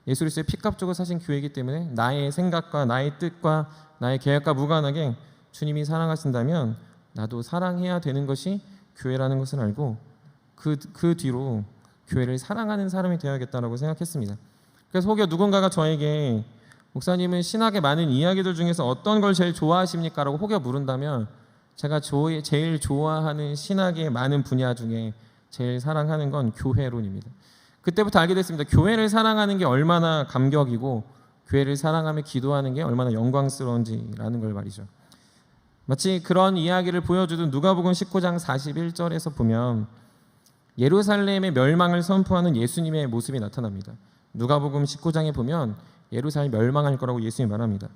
예수 그리스도의 핏값 주고 사신 교회이기 때문에 나의 생각과 나의 뜻과 나의 계획과 무관하게 주님이 사랑하신다면 나도 사랑해야 되는 것이 교회라는 것을 알고 그 뒤로 교회를 사랑하는 사람이 되어야겠다라고 생각했습니다. 그래서 혹여 누군가가 저에게 목사님은 신학의 많은 이야기들 중에서 어떤 걸 제일 좋아하십니까? 라고 혹여 물은다면 제가 제일 좋아하는 신학의 많은 분야 중에 제일 사랑하는 건 교회론입니다. 그때부터 알게 됐습니다. 교회를 사랑하는 게 얼마나 감격이고 교회를 사랑하며 기도하는 게 얼마나 영광스러운지라는 걸 말이죠. 마치 그런 이야기를 보여주던 누가복음 19장 41절에서 보면 예루살렘의 멸망을 선포하는 예수님의 모습이 나타납니다. 누가복음 19장에 보면 예루살렘이 멸망할 거라고 예수님이 말합니다.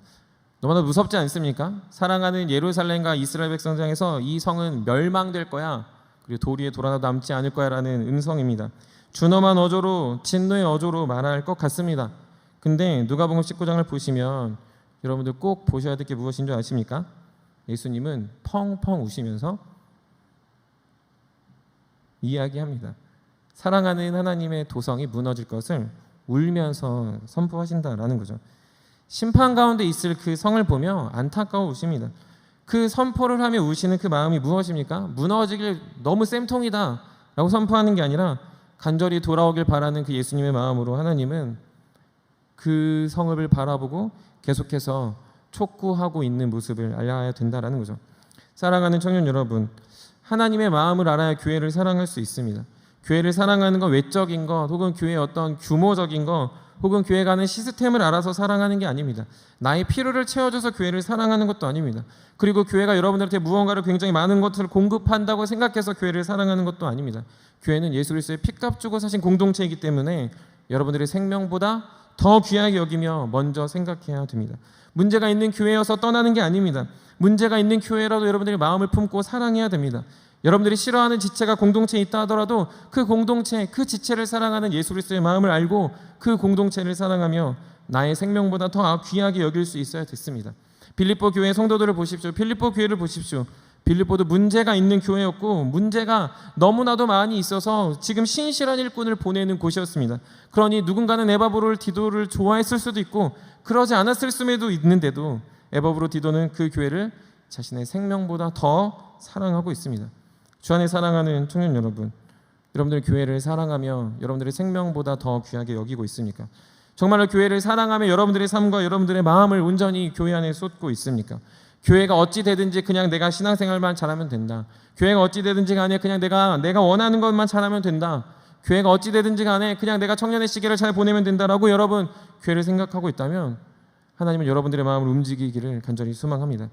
너무나 무섭지 않습니까? 사랑하는 예루살렘과 이스라엘 백성장에서 이 성은 멸망될 거야. 그리고 돌 위에 돌아도 남지 않을 거야 라는 음성입니다. 준엄한 어조로 진노의 어조로 말할 것 같습니다. 근데 누가복음 19장을 보시면 여러분들 꼭 보셔야 될 게 무엇인 줄 아십니까? 예수님은 펑펑 우시면서 이야기합니다. 사랑하는 하나님의 도성이 무너질 것을 울면서 선포하신다라는 거죠. 심판 가운데 있을 그 성을 보며 안타까워 우십니다. 그 선포를 하며 우시는 그 마음이 무엇입니까? 무너지길 너무 쌤통이다 라고 선포하는 게 아니라 간절히 돌아오길 바라는 그 예수님의 마음으로 하나님은 그 성읍을 바라보고 계속해서 촉구하고 있는 모습을 알아야 된다라는 거죠. 사랑하는 청년 여러분, 하나님의 마음을 알아야 교회를 사랑할 수 있습니다. 교회를 사랑하는 건 외적인 것 혹은 교회의 어떤 규모적인 것 혹은 교회가 하는 시스템을 알아서 사랑하는 게 아닙니다. 나의 필요를 채워줘서 교회를 사랑하는 것도 아닙니다. 그리고 교회가 여러분들한테 무언가를 굉장히 많은 것을 공급한다고 생각해서 교회를 사랑하는 것도 아닙니다. 교회는 예수 그리스도의 피값 주고 사신 공동체이기 때문에 여러분들의 생명보다 더 귀하게 여기며 먼저 생각해야 됩니다. 문제가 있는 교회여서 떠나는 게 아닙니다. 문제가 있는 교회라도 여러분들이 마음을 품고 사랑해야 됩니다. 여러분들이 싫어하는 지체가 공동체에 있다 하더라도 그 공동체, 그 지체를 사랑하는 예수 그리스도의 마음을 알고 그 공동체를 사랑하며 나의 생명보다 더 귀하게 여길 수 있어야 됐습니다. 빌립보 교회 성도들을 보십시오. 빌립보 교회를 보십시오. 빌립보도 문제가 있는 교회였고 문제가 너무나도 많이 있어서 지금 신실한 일꾼을 보내는 곳이었습니다. 그러니 누군가는 에바브로 디도를 좋아했을 수도 있고 그러지 않았을 수도 있는데도 에바브로 디도는 그 교회를 자신의 생명보다 더 사랑하고 있습니다. 주 안에 사랑하는 청년 여러분, 여러분들 교회를 사랑하며 여러분들의 생명보다 더 귀하게 여기고 있습니까? 정말로 교회를 사랑하며 여러분들의 삶과 여러분들의 마음을 온전히 교회 안에 쏟고 있습니까? 교회가 어찌 되든지 그냥 내가 신앙생활만 잘하면 된다. 교회가 어찌 되든지 간에 그냥 내가 원하는 것만 잘하면 된다. 교회가 어찌 되든지 간에 그냥 내가 청년의 시기를 잘 보내면 된다라고 여러분 교회를 생각하고 있다면 하나님은 여러분들의 마음을 움직이기를 간절히 소망합니다.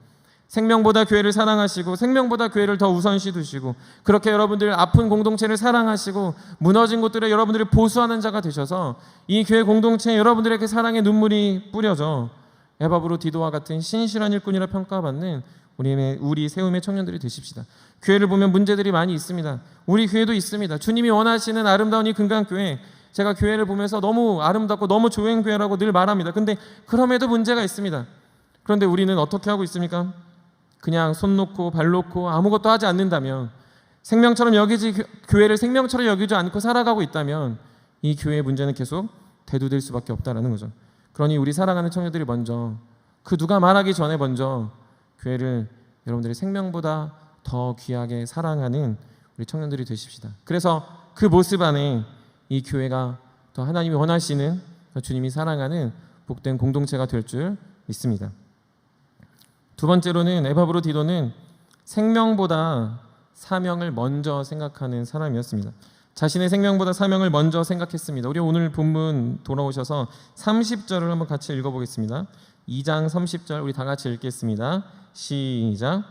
생명보다 교회를 사랑하시고 생명보다 교회를 더 우선시 두시고 그렇게 여러분들 아픈 공동체를 사랑하시고 무너진 곳들에 여러분들을 보수하는 자가 되셔서 이 교회 공동체에 여러분들에게 사랑의 눈물이 뿌려져 에바브로 디도와 같은 신실한 일꾼이라 평가받는 우리 세움의 청년들이 되십시다. 교회를 보면 문제들이 많이 있습니다. 우리 교회도 있습니다. 주님이 원하시는 아름다운 이 금강교회, 제가 교회를 보면서 너무 아름답고 너무 좋은 교회라고 늘 말합니다. 근데 그럼에도 문제가 있습니다. 그런데 우리는 어떻게 하고 있습니까? 그냥 손 놓고 발 놓고 아무것도 하지 않는다면, 교회를 생명처럼 여기지 않고 살아가고 있다면 이 교회의 문제는 계속 대두될 수밖에 없다라는 거죠. 그러니 우리 사랑하는 청년들이 먼저 그 누가 말하기 전에 먼저 교회를 여러분들의 생명보다 더 귀하게 사랑하는 우리 청년들이 되십시다. 그래서 그 모습 안에 이 교회가 더 하나님이 원하시는 주님이 사랑하는 복된 공동체가 될 줄 믿습니다. 두 번째로는 에바브로 디도는 생명보다 사명을 먼저 생각하는 사람이었습니다. 자신의 생명보다 사명을 먼저 생각했습니다. 우리 오늘 본문 돌아오셔서 30절을 한번 같이 읽어보겠습니다. 2장 30절 우리 다 같이 읽겠습니다. 시작.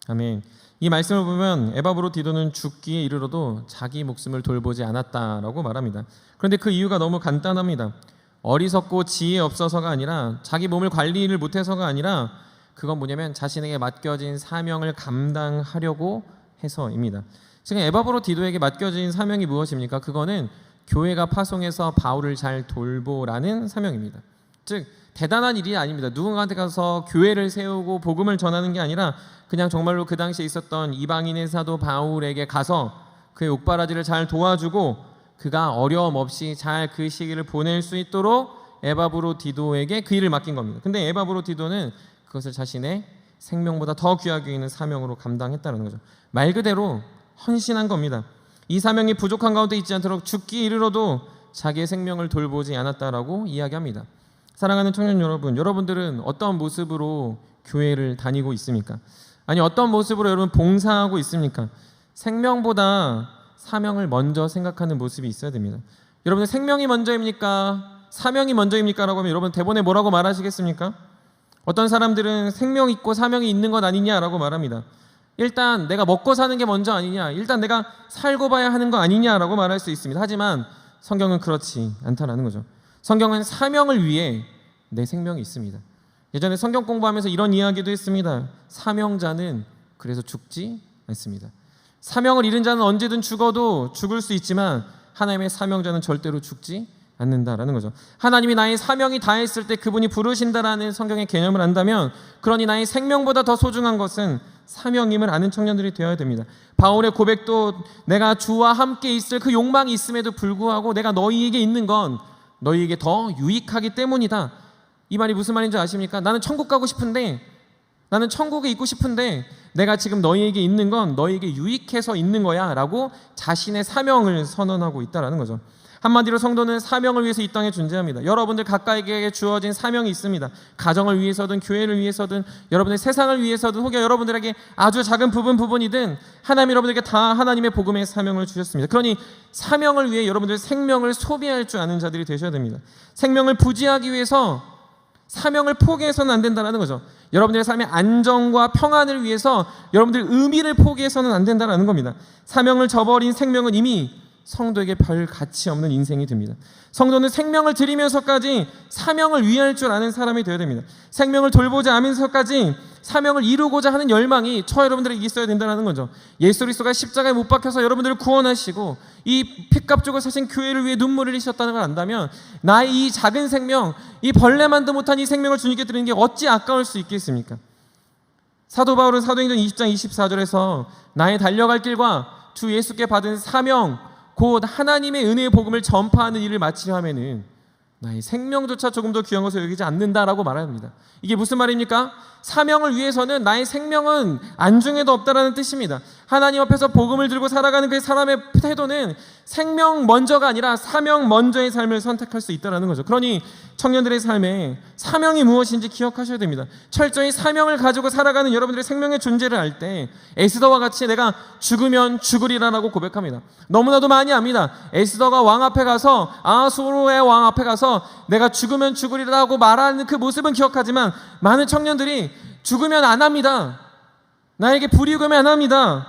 아멘. 이 말씀을 보면 에바브로 디도는 죽기에 이르러도 자기 목숨을 돌보지 않았다라고 말합니다. 그런데 그 이유가 너무 간단합니다. 어리석고 지혜 없어서가 아니라 자기 몸을 관리를 못해서가 아니라 그건 뭐냐면 자신에게 맡겨진 사명을 감당하려고 해서입니다. 지금 에바브로 디도에게 맡겨진 사명이 무엇입니까? 그거는 교회가 파송해서 바울을 잘 돌보라는 사명입니다. 즉 대단한 일이 아닙니다. 누군가한테 가서 교회를 세우고 복음을 전하는 게 아니라 그냥 정말로 그 당시에 있었던 이방인의 사도 바울에게 가서 그의 옥바라지를 잘 도와주고 그가 어려움 없이 잘 그 시기를 보낼 수 있도록 에바브로 디도에게 그 일을 맡긴 겁니다. 근데 에바브로 디도는 그것을 자신의 생명보다 더 귀하게 여기는 사명으로 감당했다는 거죠. 말 그대로 헌신한 겁니다. 이 사명이 부족한 가운데 있지 않도록 죽기 이르러도 자기의 생명을 돌보지 않았다라고 이야기합니다. 사랑하는 청년 여러분, 여러분들은 어떤 모습으로 교회를 다니고 있습니까? 아니 어떤 모습으로 여러분 봉사하고 있습니까? 생명보다 사명을 먼저 생각하는 모습이 있어야 됩니다. 여러분들 생명이 먼저입니까? 사명이 먼저입니까? 라고 하면 여러분 대본에 뭐라고 말하시겠습니까? 어떤 사람들은 생명 있고 사명이 있는 것 아니냐라고 말합니다. 일단 내가 먹고 사는 게 먼저 아니냐, 일단 내가 살고 봐야 하는 거 아니냐라고 말할 수 있습니다. 하지만 성경은 그렇지 않다라는 거죠. 성경은 사명을 위해 내 생명이 있습니다. 예전에 성경 공부하면서 이런 이야기도 했습니다. 사명자는 그래서 죽지 않습니다. 사명을 잃은 자는 언제든 죽어도 죽을 수 있지만 하나님의 사명자는 절대로 죽지 않는다라는 거죠. 하나님이 나의 사명이 다했을 때 그분이 부르신다라는 성경의 개념을 안다면, 그러니 나의 생명보다 더 소중한 것은 사명임을 아는 청년들이 되어야 됩니다. 바울의 고백도 내가 주와 함께 있을 그 욕망이 있음에도 불구하고 내가 너희에게 있는 건 너희에게 더 유익하기 때문이다. 이 말이 무슨 말인지 아십니까? 나는 천국 가고 싶은데, 나는 천국에 있고 싶은데 내가 지금 너희에게 있는 건 너희에게 유익해서 있는 거야 라고 자신의 사명을 선언하고 있다는 거죠. 한마디로 성도는 사명을 위해서 이 땅에 존재합니다. 여러분들 각각에게 주어진 사명이 있습니다. 가정을 위해서든 교회를 위해서든 여러분의 세상을 위해서든 혹여 여러분들에게 아주 작은 부분이든 하나님 여러분들에게 다 하나님의 복음의 사명을 주셨습니다. 그러니 사명을 위해 여러분들의 생명을 소비할 줄 아는 자들이 되셔야 됩니다. 생명을 부지하기 위해서 사명을 포기해서는 안 된다는 거죠. 여러분들의 삶의 안정과 평안을 위해서 여러분들의 의미를 포기해서는 안 된다는 겁니다. 사명을 저버린 생명은 이미 성도에게 별 가치 없는 인생이 됩니다. 성도는 생명을 드리면서까지 사명을 위할 줄 아는 사람이 되어야 됩니다. 생명을 돌보지 않으면서까지 사명을 이루고자 하는 열망이 저 여러분들에게 있어야 된다는 거죠. 예수 그리스도가 십자가에 못 박혀서 여러분들을 구원하시고 이 핏값 주고 사신 교회를 위해 눈물을 흘리셨다는 걸 안다면 나의 이 작은 생명, 이 벌레만도 못한 이 생명을 주님께 드리는 게 어찌 아까울 수 있겠습니까? 사도 바울은 사도행전 20장 24절에서 나의 달려갈 길과 주 예수께 받은 사명 곧 하나님의 은혜의 복음을 전파하는 일을 마치려 하면은 나의 생명조차 조금 더 귀한 것을 여기지 않는다라고 말합니다. 이게 무슨 말입니까? 사명을 위해서는 나의 생명은 안중에도 없다라는 뜻입니다. 하나님 앞에서 복음을 들고 살아가는 그 사람의 태도는 생명 먼저가 아니라 사명 먼저의 삶을 선택할 수 있다는 거죠. 그러니 청년들의 삶에 사명이 무엇인지 기억하셔야 됩니다. 철저히 사명을 가지고 살아가는 여러분들의 생명의 존재를 알 때 에스더와 같이 내가 죽으면 죽으리라라고 고백합니다. 너무나도 많이 압니다. 에스더가 왕 앞에 가서 아수르의 왕 앞에 가서 내가 죽으면 죽으리라고 말하는 그 모습은 기억하지만 많은 청년들이 죽으면 안 합니다. 나에게 불이익으면 안 합니다.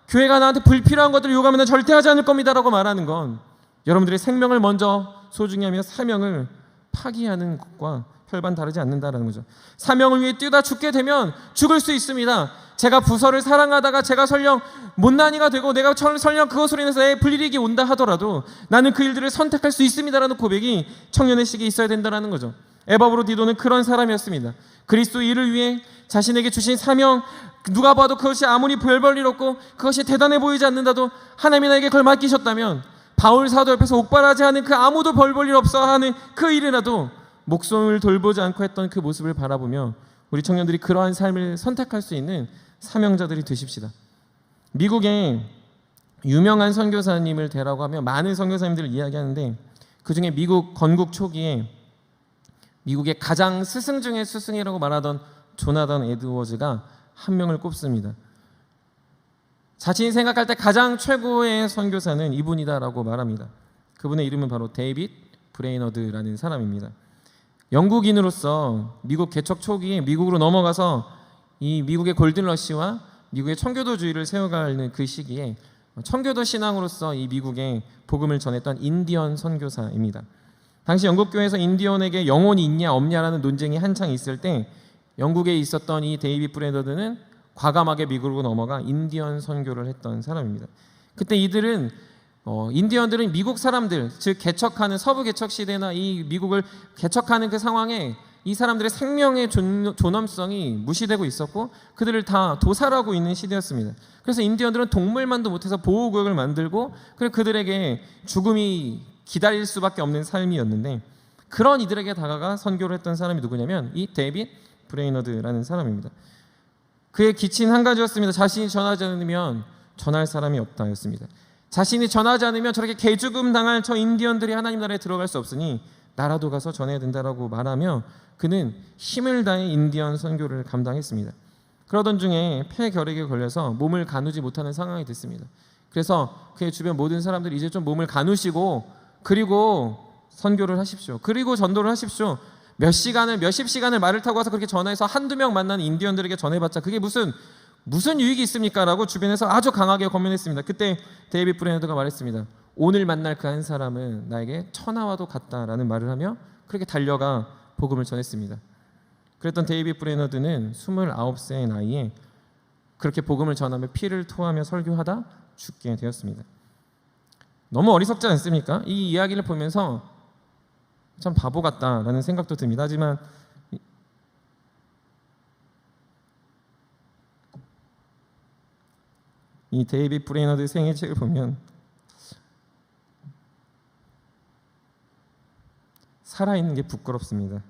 교회가 나한테 불필요한 것들을 요구하면 절대 하지 않을 겁니다 라고 말하는 건 여러분들의 생명을 먼저 소중히 하며 사명을 파기하는 것과 혈반 다르지 않는다라는 거죠. 사명을 위해 뛰다 죽게 되면 죽을 수 있습니다. 제가 부서를 사랑하다가 제가 설령 못난이가 되고 내가 설령 그것으로 인해서 내 불이익이 온다 하더라도 나는 그 일들을 선택할 수 있습니다라는 고백이 청년의 시기에 있어야 된다는 거죠. 에바브로디도는 그런 사람이었습니다. 그리스도 일을 위해 자신에게 주신 사명, 누가 봐도 그것이 아무리 별 볼 일 없고 그것이 대단해 보이지 않는다도 하나님이 나에게 그걸 맡기셨다면 바울 사도 옆에서 옥바라지 하는 그 아무도 별 볼 일 없어 하는 그 일이라도 목숨을 돌보지 않고 했던 그 모습을 바라보며 우리 청년들이 그러한 삶을 선택할 수 있는 사명자들이 되십시다. 미국에 유명한 선교사님을 대라고 하며 많은 선교사님들을 이야기하는데 그중에 미국 건국 초기에 미국의 가장 스승 중에 스승이라고 말하던 조나단 에드워즈가 한 명을 꼽습니다. 자신이 생각할 때 가장 최고의 선교사는 이분이다라고 말합니다. 그분의 이름은 바로 데이빗 브레이너드라는 사람입니다. 영국인으로서 미국 개척 초기에 미국으로 넘어가서 이 미국의 골든러시와 미국의 청교도주의를 세워가는 그 시기에 청교도 신앙으로서 이 미국에 복음을 전했던 인디언 선교사입니다. 당시 영국 교회에서 인디언에게 영혼이 있냐 없냐라는 논쟁이 한창 있을 때 영국에 있었던 이 데이빗 브레이너드는 과감하게 미국으로 넘어가 인디언 선교를 했던 사람입니다. 그때 이들은 인디언들은 미국 사람들, 즉 개척하는 서부 개척 시대나 이 미국을 개척하는 그 상황에 이 사람들의 생명의 존엄성이 무시되고 있었고 그들을 다 도살하고 있는 시대였습니다. 그래서 인디언들은 동물만도 못해서 보호구역을 만들고 그리고 그들에게 죽음이 기다릴 수밖에 없는 삶이었는데 그런 이들에게 다가가 선교를 했던 사람이 누구냐면 이 데이빗 브레이너드라는 사람입니다. 그의 기치는 한 가지였습니다. 자신이 전하지 않으면 전할 사람이 없다였습니다. 자신이 전하지 않으면 저렇게 개죽음 당할 저 인디언들이 하나님 나라에 들어갈 수 없으니 나라도 가서 전해야 된다라고 말하며 그는 힘을 다해 인디언 선교를 감당했습니다. 그러던 중에 폐결핵에 걸려서 몸을 가누지 못하는 상황이 됐습니다. 그래서 그의 주변 모든 사람들이 이제 좀 몸을 가누시고 그리고 선교를 하십시오. 그리고 전도를 하십시오. 몇십 시간을 말을 타고 와서 그렇게 전화해서 한두 명 만난 인디언들에게 전해봤자 그게 무슨 유익이 있습니까? 라고 주변에서 아주 강하게 권면했습니다. 그때 데이빗 브레이너드가 말했습니다. 오늘 만날 그 한 사람은 나에게 천하와도 같다라는 말을 하며 그렇게 달려가 복음을 전했습니다. 그랬던 데이빗 브레이너드는 29세의 나이에 그렇게 복음을 전하며 피를 토하며 설교하다 죽게 되었습니다. 너무 어리석지 않습니까? 이 이야기를 보면서 참 바보 같다라는 생각도 듭니다. 하지만 이 데이빗 브레이너드 생애책을 보면 살아있는 게 부끄럽습니다.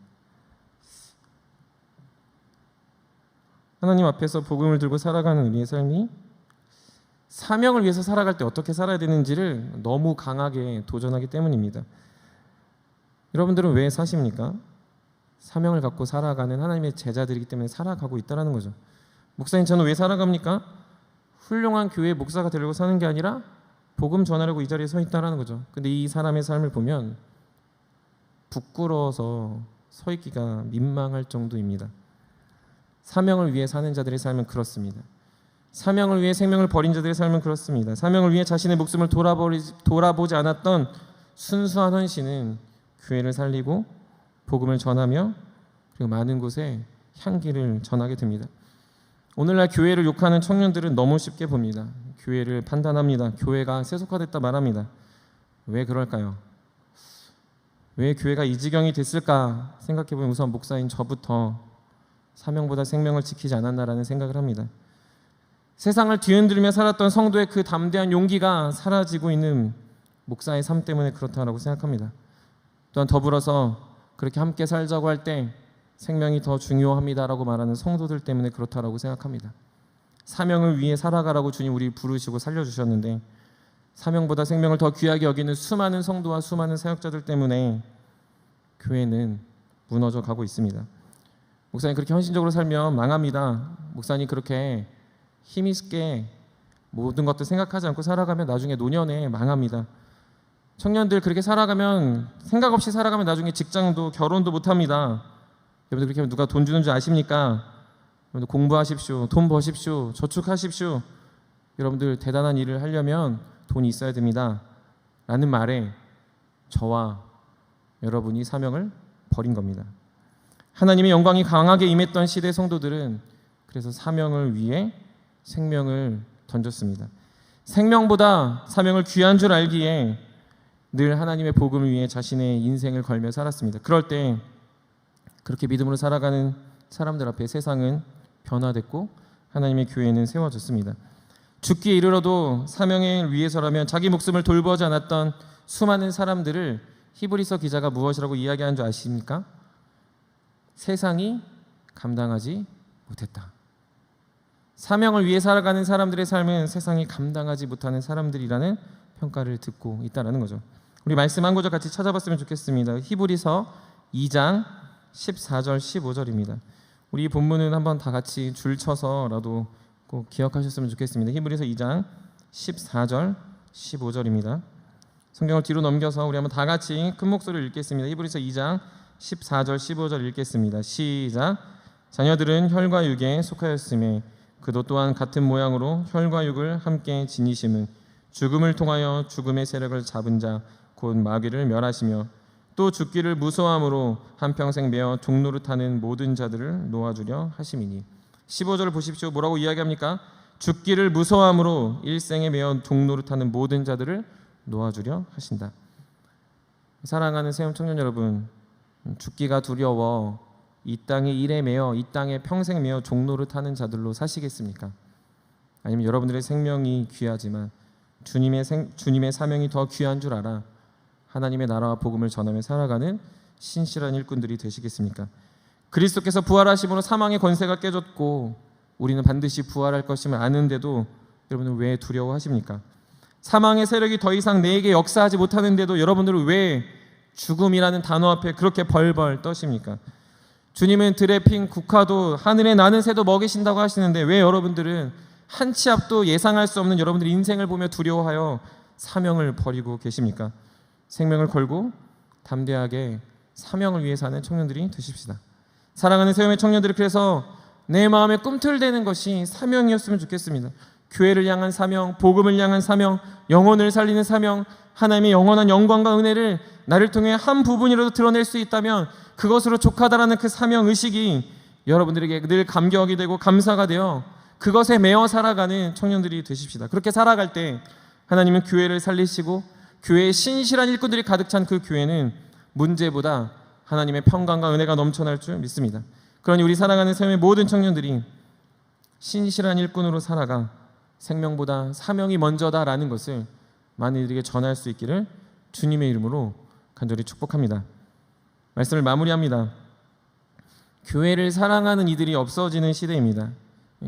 하나님 앞에서 복음을 들고 살아가는 우리의 삶이 사명을 위해서 살아갈 때 어떻게 살아야 되는지를 너무 강하게 도전하기 때문입니다. 여러분들은 왜 사십니까? 사명을 갖고 살아가는 하나님의 제자들이기 때문에 살아가고 있다는 거죠. 목사님, 저는 왜 살아갑니까? 훌륭한 교회 목사가 되려고 사는 게 아니라 복음 전하려고 이 자리에 서 있다는 거죠. 근데 이 사람의 삶을 보면 부끄러워서 서 있기가 민망할 정도입니다. 사명을 위해 사는 자들의 삶은 그렇습니다. 사명을 위해 생명을 버린 자들의 삶은 그렇습니다. 사명을 위해 자신의 목숨을 돌아보지 않았던 순수한 헌신은 교회를 살리고 복음을 전하며 그리고 많은 곳에 향기를 전하게 됩니다. 오늘날 교회를 욕하는 청년들은 너무 쉽게 봅니다. 교회를 판단합니다. 교회가 세속화됐다 말합니다. 왜 그럴까요? 왜 교회가 이 지경이 됐을까 생각해보면 우선 목사인 저부터 사명보다 생명을 지키지 않았나라는 생각을 합니다. 세상을 뒤흔들며 살았던 성도의 그 담대한 용기가 사라지고 있는 목사의 삶 때문에 그렇다고 생각합니다. 또한 더불어서 그렇게 함께 살자고 할 때 생명이 더 중요합니다라고 말하는 성도들 때문에 그렇다고 생각합니다. 사명을 위해 살아가라고 주님 우리 부르시고 살려주셨는데 사명보다 생명을 더 귀하게 여기는 수많은 성도와 수많은 사역자들 때문에 교회는 무너져 가고 있습니다. 목사님 그렇게 헌신적으로 살면 망합니다. 목사님 그렇게 힘있게 모든 것들 생각하지 않고 살아가면 나중에 노년에 망합니다. 청년들 그렇게 살아가면 생각 없이 살아가면 나중에 직장도 결혼도 못합니다. 여러분들 그렇게 하면 누가 돈 주는 줄 아십니까? 여러분들 공부하십시오. 돈 버십시오. 저축하십시오. 여러분들 대단한 일을 하려면 돈이 있어야 됩니다. 라는 말에 저와 여러분이 사명을 버린 겁니다. 하나님의 영광이 강하게 임했던 시대 성도들은 그래서 사명을 위해 생명을 던졌습니다. 생명보다 사명을 귀한 줄 알기에 늘 하나님의 복음을 위해 자신의 인생을 걸며 살았습니다. 그럴 때 그렇게 믿음으로 살아가는 사람들 앞에 세상은 변화됐고 하나님의 교회는 세워졌습니다. 죽기에 이르러도 사명을 위해서라면 자기 목숨을 돌보지 않았던 수많은 사람들을 히브리서 기자가 무엇이라고 이야기하는 줄 아십니까? 세상이 감당하지 못했다. 사명을 위해 살아가는 사람들의 삶은 세상이 감당하지 못하는 사람들이라는 평가를 듣고 있다는 거죠. 우리 말씀 한 구절 같이 찾아봤으면 좋겠습니다. 히브리서 2장 14절 15절입니다. 우리 본문은 한번 다 같이 줄 쳐서라도 꼭 기억하셨으면 좋겠습니다. 히브리서 2장 14절 15절입니다. 성경을 뒤로 넘겨서 우리 한번 다 같이 큰 목소리로 읽겠습니다. 히브리서 2장 14절 15절 읽겠습니다. 시작. 자녀들은 혈과 육에 속하였음에 그도 또한 같은 모양으로 혈과 육을 함께 지니심은 죽음을 통하여 죽음의 세력을 잡은 자 곧 마귀를 멸하시며 또 죽기를 무서워함으로 한평생 매어 종노릇하는 모든 자들을 놓아주려 하심이니. 15절을 보십시오. 뭐라고 이야기합니까? 죽기를 무서워함으로 일생에 매어 종노릇하는 모든 자들을 놓아주려 하신다. 사랑하는 세움 청년 여러분, 죽기가 두려워 이 땅의 일에 매여 이 땅에 평생 매여 종노릇하는 자들로 사시겠습니까? 아니면 여러분들의 생명이 귀하지만 주님의 사명이 더 귀한 줄 알아 하나님의 나라와 복음을 전하며 살아가는 신실한 일꾼들이 되시겠습니까? 그리스도께서 부활하심으로 사망의 권세가 깨졌고 우리는 반드시 부활할 것임을 아는데도 여러분은 왜 두려워하십니까? 사망의 세력이 더 이상 내게 역사하지 못하는데도 여러분들은 왜 죽음이라는 단어 앞에 그렇게 벌벌 떠십니까? 주님은 들에 핀 국화도 하늘에 나는 새도 먹이신다고 하시는데 왜 여러분들은 한 치 앞도 예상할 수 없는 여러분들의 인생을 보며 두려워하여 사명을 버리고 계십니까? 생명을 걸고 담대하게 사명을 위해 사는 청년들이 되십시다. 사랑하는 세움의 청년들이 그래서 내 마음에 꿈틀대는 것이 사명이었으면 좋겠습니다. 교회를 향한 사명, 복음을 향한 사명, 영혼을 살리는 사명, 하나님의 영원한 영광과 은혜를 나를 통해 한 부분이라도 드러낼 수 있다면 그것으로 족하다라는 그 사명 의식이 여러분들에게 늘 감격이 되고 감사가 되어 그것에 매어 살아가는 청년들이 되십시다. 그렇게 살아갈 때 하나님은 교회를 살리시고 교회에 신실한 일꾼들이 가득 찬 그 교회는 문제보다 하나님의 평강과 은혜가 넘쳐날 줄 믿습니다. 그러니 우리 사랑하는 세움의 모든 청년들이 신실한 일꾼으로 살아가 생명보다 사명이 먼저다라는 것을 많은 이들에게 전할 수 있기를 주님의 이름으로 간절히 축복합니다. 말씀을 마무리합니다. 교회를 사랑하는 이들이 없어지는 시대입니다.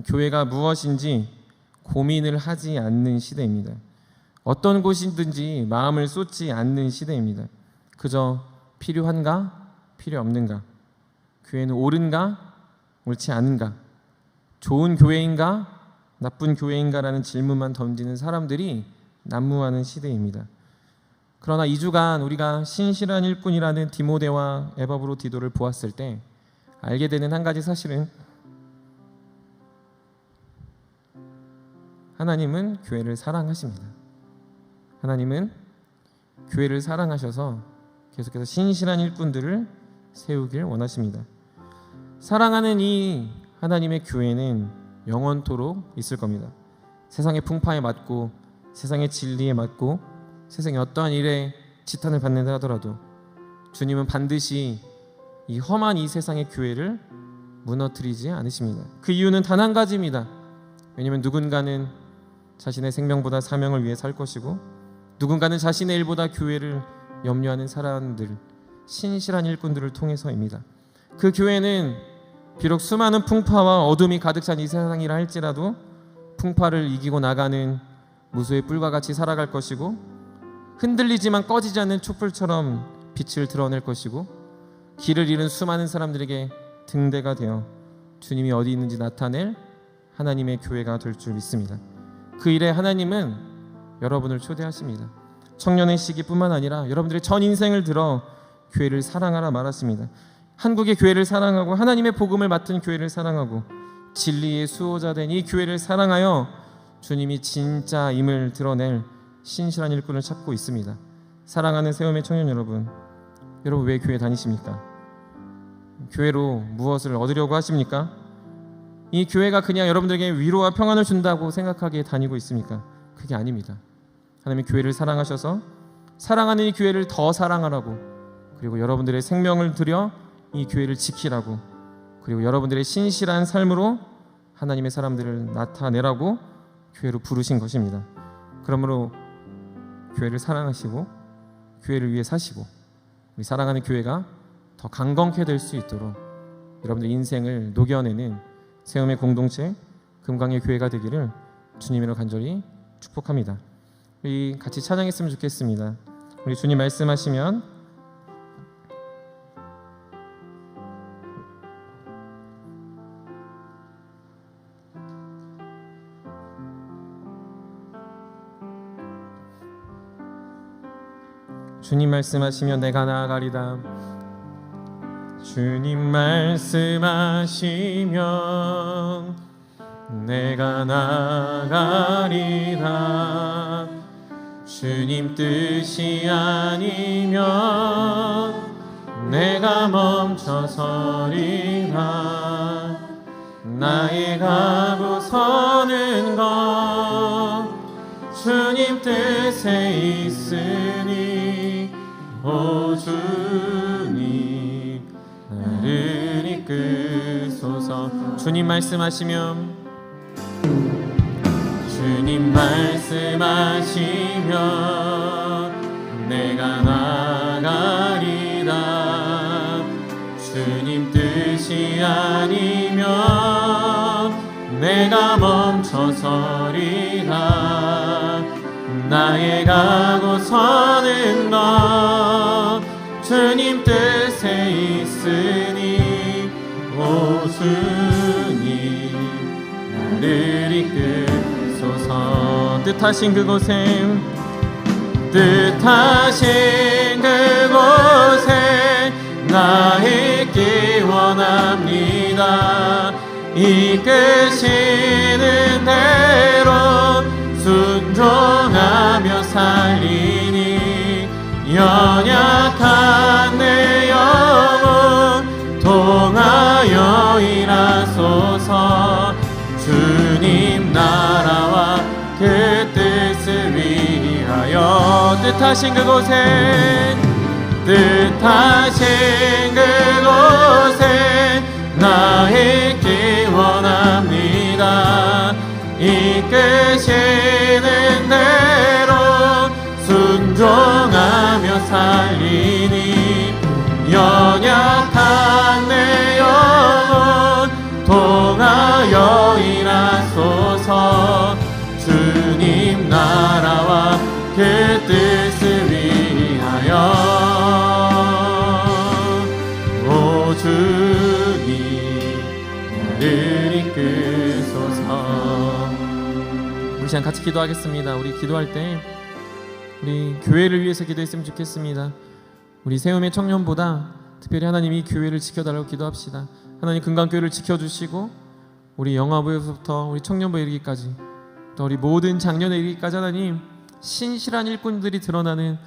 교회가 무엇인지 고민을 하지 않는 시대입니다. 어떤 곳이든지 마음을 쏟지 않는 시대입니다. 그저 필요한가? 필요 없는가? 교회는 옳은가? 옳지 않은가? 좋은 교회인가? 나쁜 교회인가라는 질문만 던지는 사람들이 난무하는 시대입니다. 그러나 2주간 우리가 신실한 일꾼이라는 디모데와 에바브로디도를 보았을 때 알게 되는 한 가지 사실은 하나님은 교회를 사랑하십니다. 하나님은 교회를 사랑하셔서 계속해서 신실한 일꾼들을 세우길 원하십니다. 사랑하는 이 하나님의 교회는 영원토록 있을 겁니다. 세상의 풍파에 맞고 세상의 진리에 맞고 세상의 어떠한 일에 지탄을 받는다 하더라도 주님은 반드시 이 험한 이 세상의 교회를 무너뜨리지 않으십니다. 그 이유는 단 한 가지입니다. 왜냐하면 누군가는 자신의 생명보다 사명을 위해 살 것이고 누군가는 자신의 일보다 교회를 염려하는 사람들, 신실한 일꾼들을 통해서입니다. 그 교회는 비록 수많은 풍파와 어둠이 가득 찬 이 세상이라 할지라도 풍파를 이기고 나가는 무수의 뿔과 같이 살아갈 것이고 흔들리지만 꺼지지 않는 촛불처럼 빛을 드러낼 것이고 길을 잃은 수많은 사람들에게 등대가 되어 주님이 어디 있는지 나타낼 하나님의 교회가 될 줄 믿습니다. 그 일에 하나님은 여러분을 초대하십니다. 청년의 시기뿐만 아니라 여러분들의 전 인생을 들어 교회를 사랑하라 말했습니다. 한국의 교회를 사랑하고 하나님의 복음을 맡은 교회를 사랑하고 진리의 수호자 된 이 교회를 사랑하여 주님이 진짜임을 드러낼 신실한 일꾼을 찾고 있습니다. 사랑하는 세움의 청년 여러분, 여러분 왜 교회 다니십니까? 교회로 무엇을 얻으려고 하십니까? 이 교회가 그냥 여러분들에게 위로와 평안을 준다고 생각하기에 다니고 있습니까? 그게 아닙니다. 하나님의 교회를 사랑하셔서 사랑하는 이 교회를 더 사랑하라고, 그리고 여러분들의 생명을 들여 이 교회를 지키라고, 그리고 여러분들의 신실한 삶으로 하나님의 사람들을 나타내라고 교회로 부르신 것입니다. 그러므로 교회를 사랑하시고 교회를 위해 사시고 우리 사랑하는 교회가 더 강건케 될 수 있도록 여러분들 인생을 녹여내는 세움의 공동체 금강의 교회가 되기를 주님으로 간절히 축복합니다. 우리 같이 찬양했으면 좋겠습니다. 우리 주님 말씀하시면 주님 말씀하시면 내가 나아가리다. 주님 말씀하시면 내가 나아가리다. 주님 뜻이 아니면 내가 멈춰서리라. 나의 가고 서는 것 주님 뜻에 있으니 오 주님 나를 이끄소서. 주님 말씀하시면 주님 말씀하시면 내가 나가리다. 주님 뜻이 아니면 내가 멈춰서리라. 나의 가고 서는 것 주님 뜻에 있으니 오 주님 나를 이끄소서. 뜻하신 그곳에 나 있기 원합니다. 이끄시는 대로 순종하며 살리니 연약한 내 영혼 통하여 일하소서. 주님 나라와 그 뜻을 위하여 뜻하신 그곳에 나 있기 원합니다. 이끄시는 대로 순종하며 살리니 연약한 내 영혼 통하여 일하소서. 나를 이끄소서. 우리 시간 같이 기도하겠습니다. 우리 기도할 때 우리 교회를 위해서 기도했으면 좋겠습니다. 우리 세움의 청년보다 특별히 하나님이 교회를 지켜달라고 기도합시다. 하나님 금강교회를 지켜주시고 우리 영화부에서부터 우리 청년부에 이르기까지 또 우리 모든 장년에 이르기까지 하나님 신실한 일꾼들이 드러나는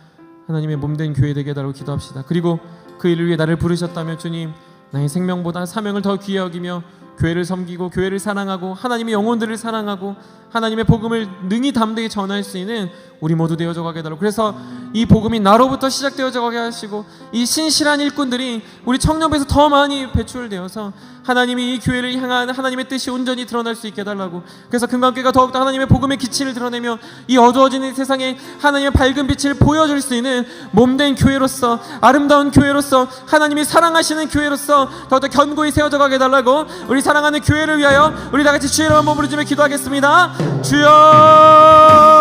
하나님의 몸된 교회 되게 해달라고 기도합시다. 그리고 그 일을 위해 나를 부르셨다면 주님, 나의 생명보다 사명을 더 귀히 여기며 교회를 섬기고 교회를 사랑하고 하나님의 영혼들을 사랑하고 하나님의 복음을 능히 담대히 전할 수 있는 우리 모두 되어져 가게 해달라고. 그래서 이 복음이 나로부터 시작되어져 가게 하시고 이 신실한 일꾼들이 우리 청년부에서 더 많이 배출되어서 하나님이 이 교회를 향한 하나님의 뜻이 온전히 드러날 수 있게 해달라고. 그래서 금강교회가 더욱더 하나님의 복음의 기치를 드러내며 이 어두워지는 세상에 하나님의 밝은 빛을 보여줄 수 있는 몸된 교회로서, 아름다운 교회로서, 하나님이 사랑하시는 교회로서 더욱더 견고히 세워져 가게 해달라고. 우리 사랑하는 교회를 위하여 우리 다같이 주의 이름 한번 부르짖으며 기도하겠습니다.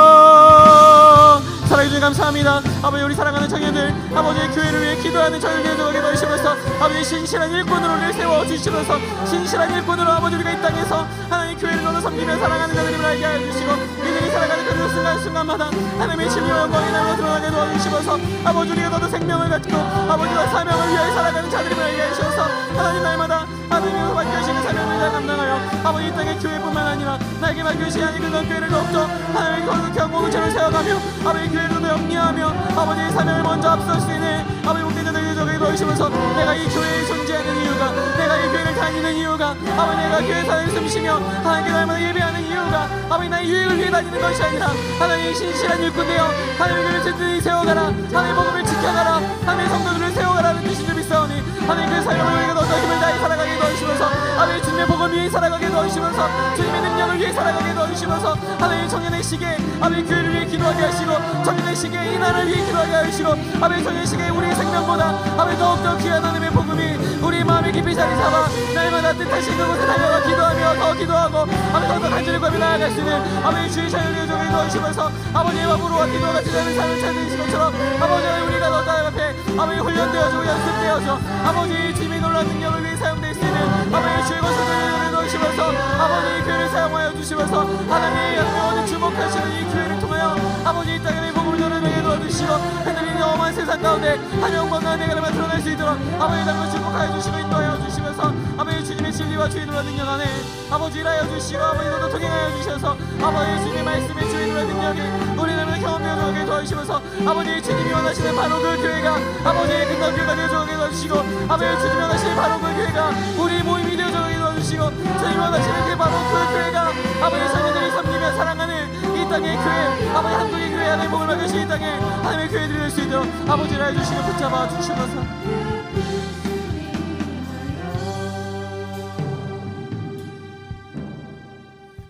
주여, 사랑해주님 감사합니다. 아버지, 우리 사랑하는 청년들, 아버지의 교회를 위해 기도하는 저희를 되어가게 도와주시면서 아버지 신실한 일꾼으로 우리를 세워주시면서 신실한 일꾼으로 아버지 우리가 이 땅에서 하나님 교회를 너무 섬기며 사랑하는 자들임을 알게 해주시고 이들이 살아가는 그 순간순간마다 하나님의 진리와 영광이 나로 드러나게 도와주시면서 아버지 우리가 너도 생명을 갖고 아버지와 사명을 위하여 살아가는 자들임을 알게 해주셔서 하나님 날마다 하나님께서 맡겨주시는 사명을 잘 감당하여 아버지 이 땅의 교회뿐만 아니라 나에게 맡겨주신 하나님 금강교회를 더욱더 하나님의 거룩한 공동체를 세워가며 아버지 교회를 더 영리하며 아버지의 사명을 먼저 앞설 수 있는 아버지 목회자들에게 저에게 도와주시면서 내가 이 교회에 존재하는 이유가, 내가 이 교회를 다니는 이유가, 아버지 내가 교회 사역을 숨쉬며 하나님께 날마다 예배하는 이유가 아버지 나의 유익을 위해 다니는 것이 아니라 하나님의 신실한 일꾼 되어 하나님의 교회를 든든히 세워가라, 하나님의 복음을 지켜가라, 하나님의 성도들을 세워가라는 뜻이 좀 있사오니 하나님 그 사역을 우리가 너도 힘을 다해 살아가게 도와주시면서 아버지 주님의 복음 위해 살아가게 도와주시면서 주님의 능력을 위해 살아가게 도와주시면서 하나님 청년의 시기에 아버지 교회를 위해 기도하게 하시고 청년의 시기에 이 나라를 위해 기도하게 하시고 아버지 청년의 시기에 우리의 생명보다 아버지 더욱더 귀한 하나님의 복음이 우리 마음에 깊이 자리 잡아 날마다 뜻하신 그곳에 달려가 기도하며 더 기도하고 아버지 더욱더 간절히 구하며 나아갈 수 있는 아버지 주의 자유를 요정에 도와주시면서 아버지의 마음으로와 기도와 같이 되는 삶을 찾는 것처럼 아버지 우리가 너 앞에 아버지 훈련되어지고 연습되어져 아버지 주님의 놀라운 능력을 위해 사용될 수 있는 아버지 주의 것을 넣으시면서 아버지 이 교회를 사용하여 주시면서 하나님의 영원히 주목하시는 이 교회를 통하여 아버지 이 땅에 복음을 전하게 도와주시고 하나님의 엄한 세상 가운데 한 영광과 내가를 드러낼 수 있도록 아버지 당을 주목하여 주시고 인도하여 주시면서 아버지 주님의 진리와 주의 놀라운 능력 안에 아버지 일하여 주시고 아버지 너도 통행하여 주셔서 아버지 주님의 말씀에 주의 놀라운 능력이 우리들을 경험되어지게 도와주시면서 아버지 주님이 원하시는 바로 그 교회가 아버지의 금강교회가 되어지게 도와주시고 아버지 주님이 원하시는 바로 그 교회가 우리 모임이 되어지게 도와주시고 주님이 원하시는 그 바로 그 교회가 아버지 자녀들을 섬기며 사랑하는 이 땅의 교회 아버지 한국의 교회 안에 복을 받으신 이 땅에 하나님의 교회들이 될 수 있도록 아버지를 해주시고 붙잡아 주시면서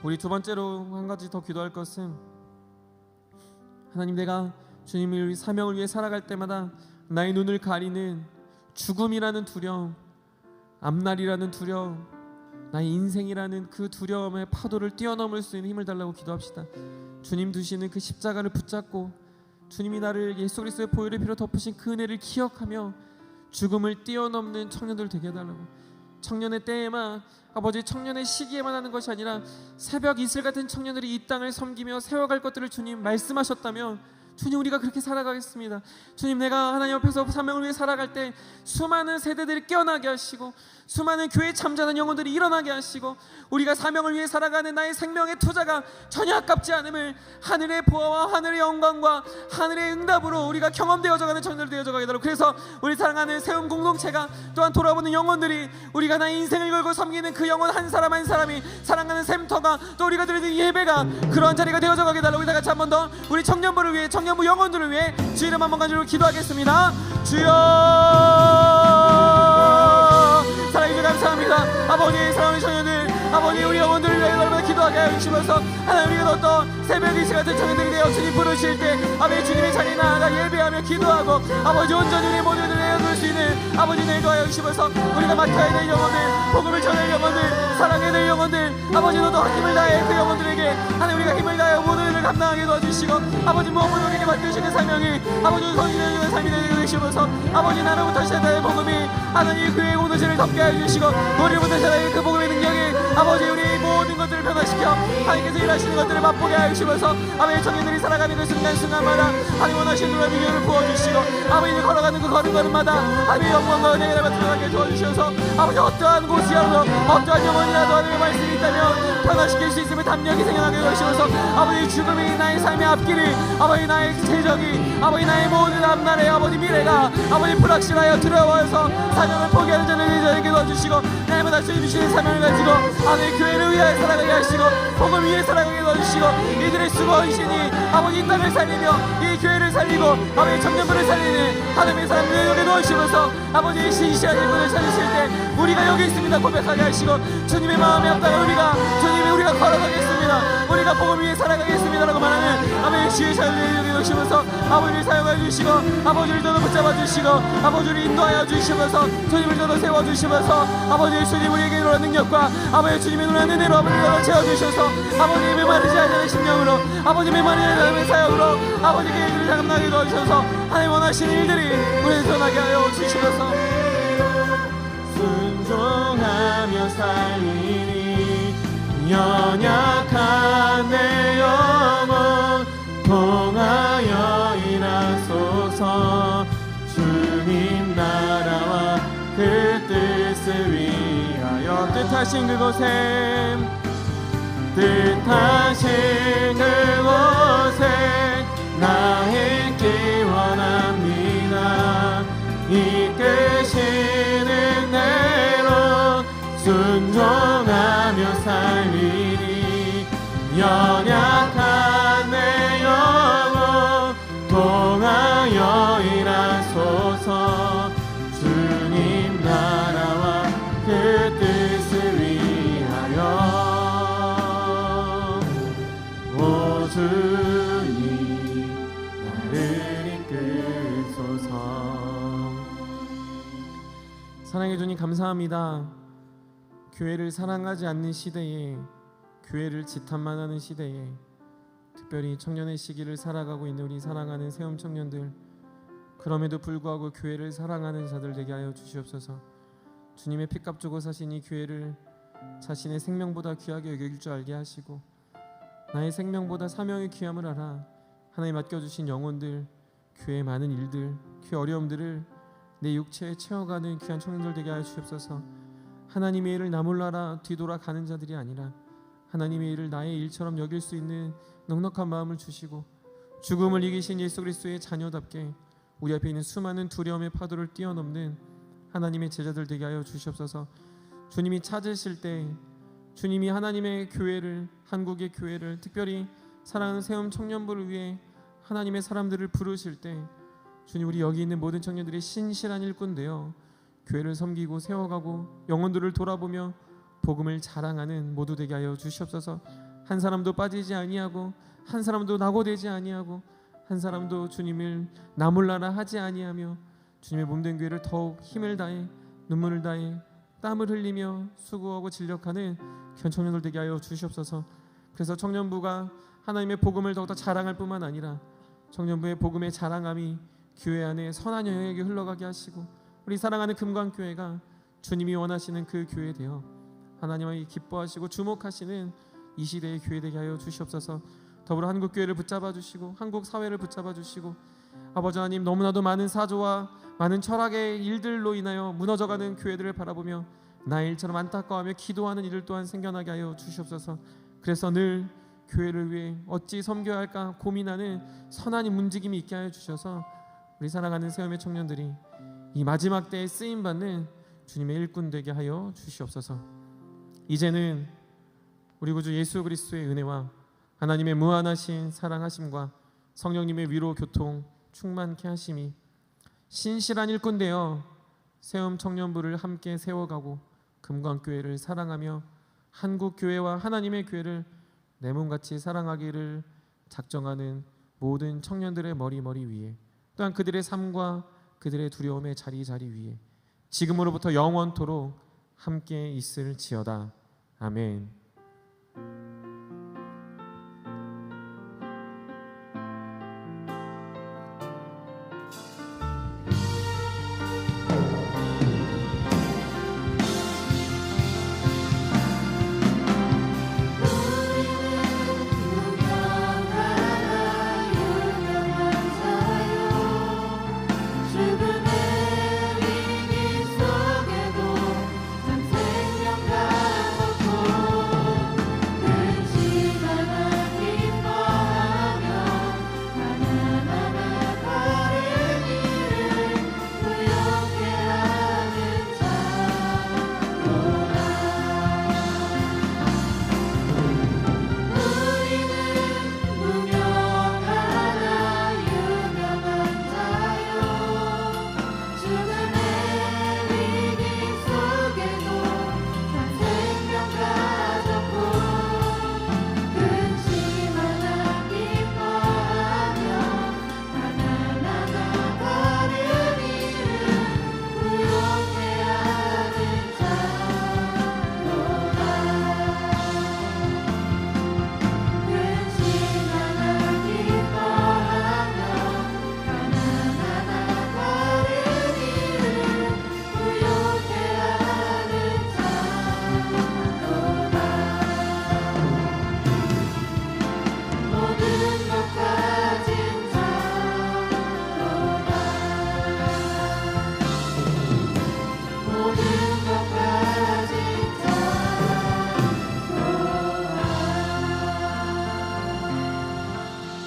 우리 두 번째로 한 가지 더 기도할 것은 하나님 내가 주님을 위해 사명을 위해 살아갈 때마다 나의 눈을 가리는 죽음이라는 두려움, 앞날이라는 두려움, 나의 인생이라는 그 두려움의 파도를 뛰어넘을 수 있는 힘을 달라고 기도합시다. 주님 두시는 그 십자가를 붙잡고 주님이 나를 예수 그리스도의 보혈의 피로 덮으신 그 은혜를 기억하며 죽음을 뛰어넘는 청년들 되게 해달라고. 청년의 때에만 아버지 청년의 시기에만 하는 것이 아니라 새벽 이슬 같은 청년들이 이 땅을 섬기며 세워갈 것들을 주님 말씀하셨다면 주님 우리가 그렇게 살아가겠습니다. 주님 내가 하나님 앞에서 사명을 위해 살아갈 때 수많은 세대들이 깨어나게 하시고 수많은 교회에 잠자는 영혼들이 일어나게 하시고 우리가 사명을 위해 살아가는 나의 생명의 투자가 전혀 아깝지 않음을 하늘의 보화와 하늘의 영광과 하늘의 응답으로 우리가 경험되어져가는 청년들 되어져가게 되도록. 그래서 우리 사랑하는 세움 공동체가 또한 돌아보는 영혼들이 우리가 나의 인생을 걸고 섬기는 그 영혼 한 사람 한 사람이 사랑하는 샘터가 또 우리가 드리는 예배가 그러한 자리가 되어져가게 되도록 우리 다같이 한 번 더 우리 청년부를 위해 청년부 영혼들을 위해 주 이름 한번 간절히 기도하겠습니다. 주여 사랑해 주셔서 감사합니다. 아버지 사랑하는 청년들 아버지 우리 영혼들을 위해 날마다 기도하게 하여 주시면서 하나님 우리가 또 새벽 이시 같은 청년들이 되어 주님 부르실 때 아버지 주님의 자리에 나아가 예배하며 기도하고 아버지 온전히 우리 모두를 내어놓을 수 있는 아버지 내도하여 주시면서 우리가 맡아야 될 영혼들 복음을 전할 영혼들 사랑해야 될 영혼들 아버지 너도 힘을 다해 그 영혼들에게 하나님 우리가 힘을 다해 모든 일을 감당하게 도와주시고 아버지 무엇보다 우리에게 맡겨주시는 사명이 아버지 성인의 삶이 되게 되시면서 아버지 나로부터 시작된 복음이 하나님 그의 공동체를 덮게 하여 주시고 우리로부터 시작된 그 복음의 능력이 아버지 우리 모든 것들을 변화시켜 하나님께서 일하시는 것들을 맛보게 하여 주시면서 아버지 청년들이 살아가는 그 순간순간마다 하나님 원하시는 놀라운 능력을 부어주시고 아버지 걸어가는 그 걸음걸음마다 하나님의 영광과 은혜가 내가 드러나게 도와주셔서 아버지 어떠한 곳이라도 어떠한 영혼이라도 하나님의 말씀이 있다면 변화시킬 수 있음을 담력이 생겨나게 도와주셔서 아버지 죽음이 나의 삶의 앞길이 아버지 나의 제적이 아버지 나의 모든 앞날의 아버지 미래가 아버지 불확실하여 두려워해서 사명을 포기하는 자들에게 넣어주시고 날마다 주님 주시는 사명을 가지고 아버지 교회를 위하여 살아가게 하시고 복을 위해 살아가게 넣어주시고 이들의 수고이시니 아버지 이 땅을 살리며 이 교회를 살리고 아버지 청년부를 살리는 하나님의 사람들을 여기 넣으시면서 아버지 신실한 일꾼을 찾으실 때 우리가 여기 있습니다 고백하게 하시고 주님의 마음에 앞다가 우리가 걸어가겠습니다 우리가 복을 위해 살아가겠습니다 라고 말하는 아버지 주의 자녀들을 여기 넣으시면서 아버지를 사용하여 주시고 아버지를 저도 붙잡아 주시고 아버지를 인도하여 주시면서 주님을 저도 세워주시면서 아버지 주님 우리에게 놀라운 능력과 아버지 주님의 놀라운 은혜로 아버지를 채워주셔서 아버지의 메마르지 않는 심령으로 아버지의 메마르지 않는 사역으로 아버지의 일들을 장엄하게 도와주셔서 하나님 원하시는 일들이 우리에게 드러나게 하여 주시면서 순종하며 살리니 연약한 내 영혼 통하여 일하소서 주님 나라와 그 뜻을 위하여 뜻하신 그곳에 나의 길 원합니다 이끄시는 대로 순종하며 살리니 연약한 내 영혼 통하여 일하소서 주님 나라와 그 뜻을 위하여 오 주님 나를 이끌소서. 사랑해 주님 감사합니다. 교회를 사랑하지 않는 시대에 교회를 지탄만 하는 시대에 특별히 청년의 시기를 살아가고 있는 우리 사랑하는 세움 청년들 그럼에도 불구하고 교회를 사랑하는 자들 되게 하여 주시옵소서. 주님의 피값 주고 사신 이 교회를 자신의 생명보다 귀하게 여길 줄 알게 하시고 나의 생명보다 사명의 귀함을 알아 하나님 맡겨주신 영혼들 교회의 많은 일들 그 어려움들을 내 육체에 채워가는 귀한 청년들 되게 하여 주시옵소서. 하나님의 일을 나 몰라라 뒤돌아가는 자들이 아니라 하나님의 일을 나의 일처럼 여길 수 있는 넉넉한 마음을 주시고 죽음을 이기신 예수 그리스도의 자녀답게 우리 앞에 있는 수많은 두려움의 파도를 뛰어넘는 하나님의 제자들 되게 하여 주시옵소서. 주님이 찾으실 때 주님이 하나님의 교회를 한국의 교회를 특별히 사랑하는 세움 청년부를 위해 하나님의 사람들을 부르실 때 주님 우리 여기 있는 모든 청년들이 신실한 일꾼 되어 교회를 섬기고 세워가고 영혼들을 돌아보며 복음을 자랑하는 모두 되게 하여 주시옵소서. 한 사람도 빠지지 아니하고 한 사람도 낙오되지 아니하고 한 사람도 주님을 나 몰라라 하지 아니하며 주님의 몸된 교회를 더욱 힘을 다해 눈물을 다해 땀을 흘리며 수고하고 진력하는 귀한 청년들 되게 하여 주시옵소서. 그래서 청년부가 하나님의 복음을 더욱더 자랑할 뿐만 아니라 청년부의 복음의 자랑함이 교회 안에 선한 영역에 흘러가게 하시고 우리 사랑하는 금광교회가 주님이 원하시는 그 교회 되어 하나님이 기뻐하시고 주목하시는 이 시대의 교회 되게 하여 주시옵소서. 더불어 한국교회를 붙잡아 주시고 한국 사회를 붙잡아 주시고 아버지 하나님 너무나도 많은 사조와 많은 철학의 일들로 인하여 무너져가는 교회들을 바라보며 나의 일처럼 안타까워하며 기도하는 일을 또한 생겨나게 하여 주시옵소서. 그래서 늘 교회를 위해 어찌 섬겨야 할까 고민하는 선한 움직임이 있게 하여 주셔서 우리 사랑하는 세움의 청년들이 이 마지막 때에 쓰임받는 주님의 일꾼 되게 하여 주시옵소서. 이제는 우리 구주 예수 그리스도의 은혜와 하나님의 무한하신 사랑하심과 성령님의 위로 교통 충만케 하심이 신실한 일꾼 되어 세움 청년부를 함께 세워가고 금광교회를 사랑하며 한국교회와 하나님의 교회를 내 몸같이 사랑하기를 작정하는 모든 청년들의 머리 위에 또한 그들의 삶과 그들의 두려움의 자리 위에 지금으로부터 영원토록 함께 있을지어다. 아멘.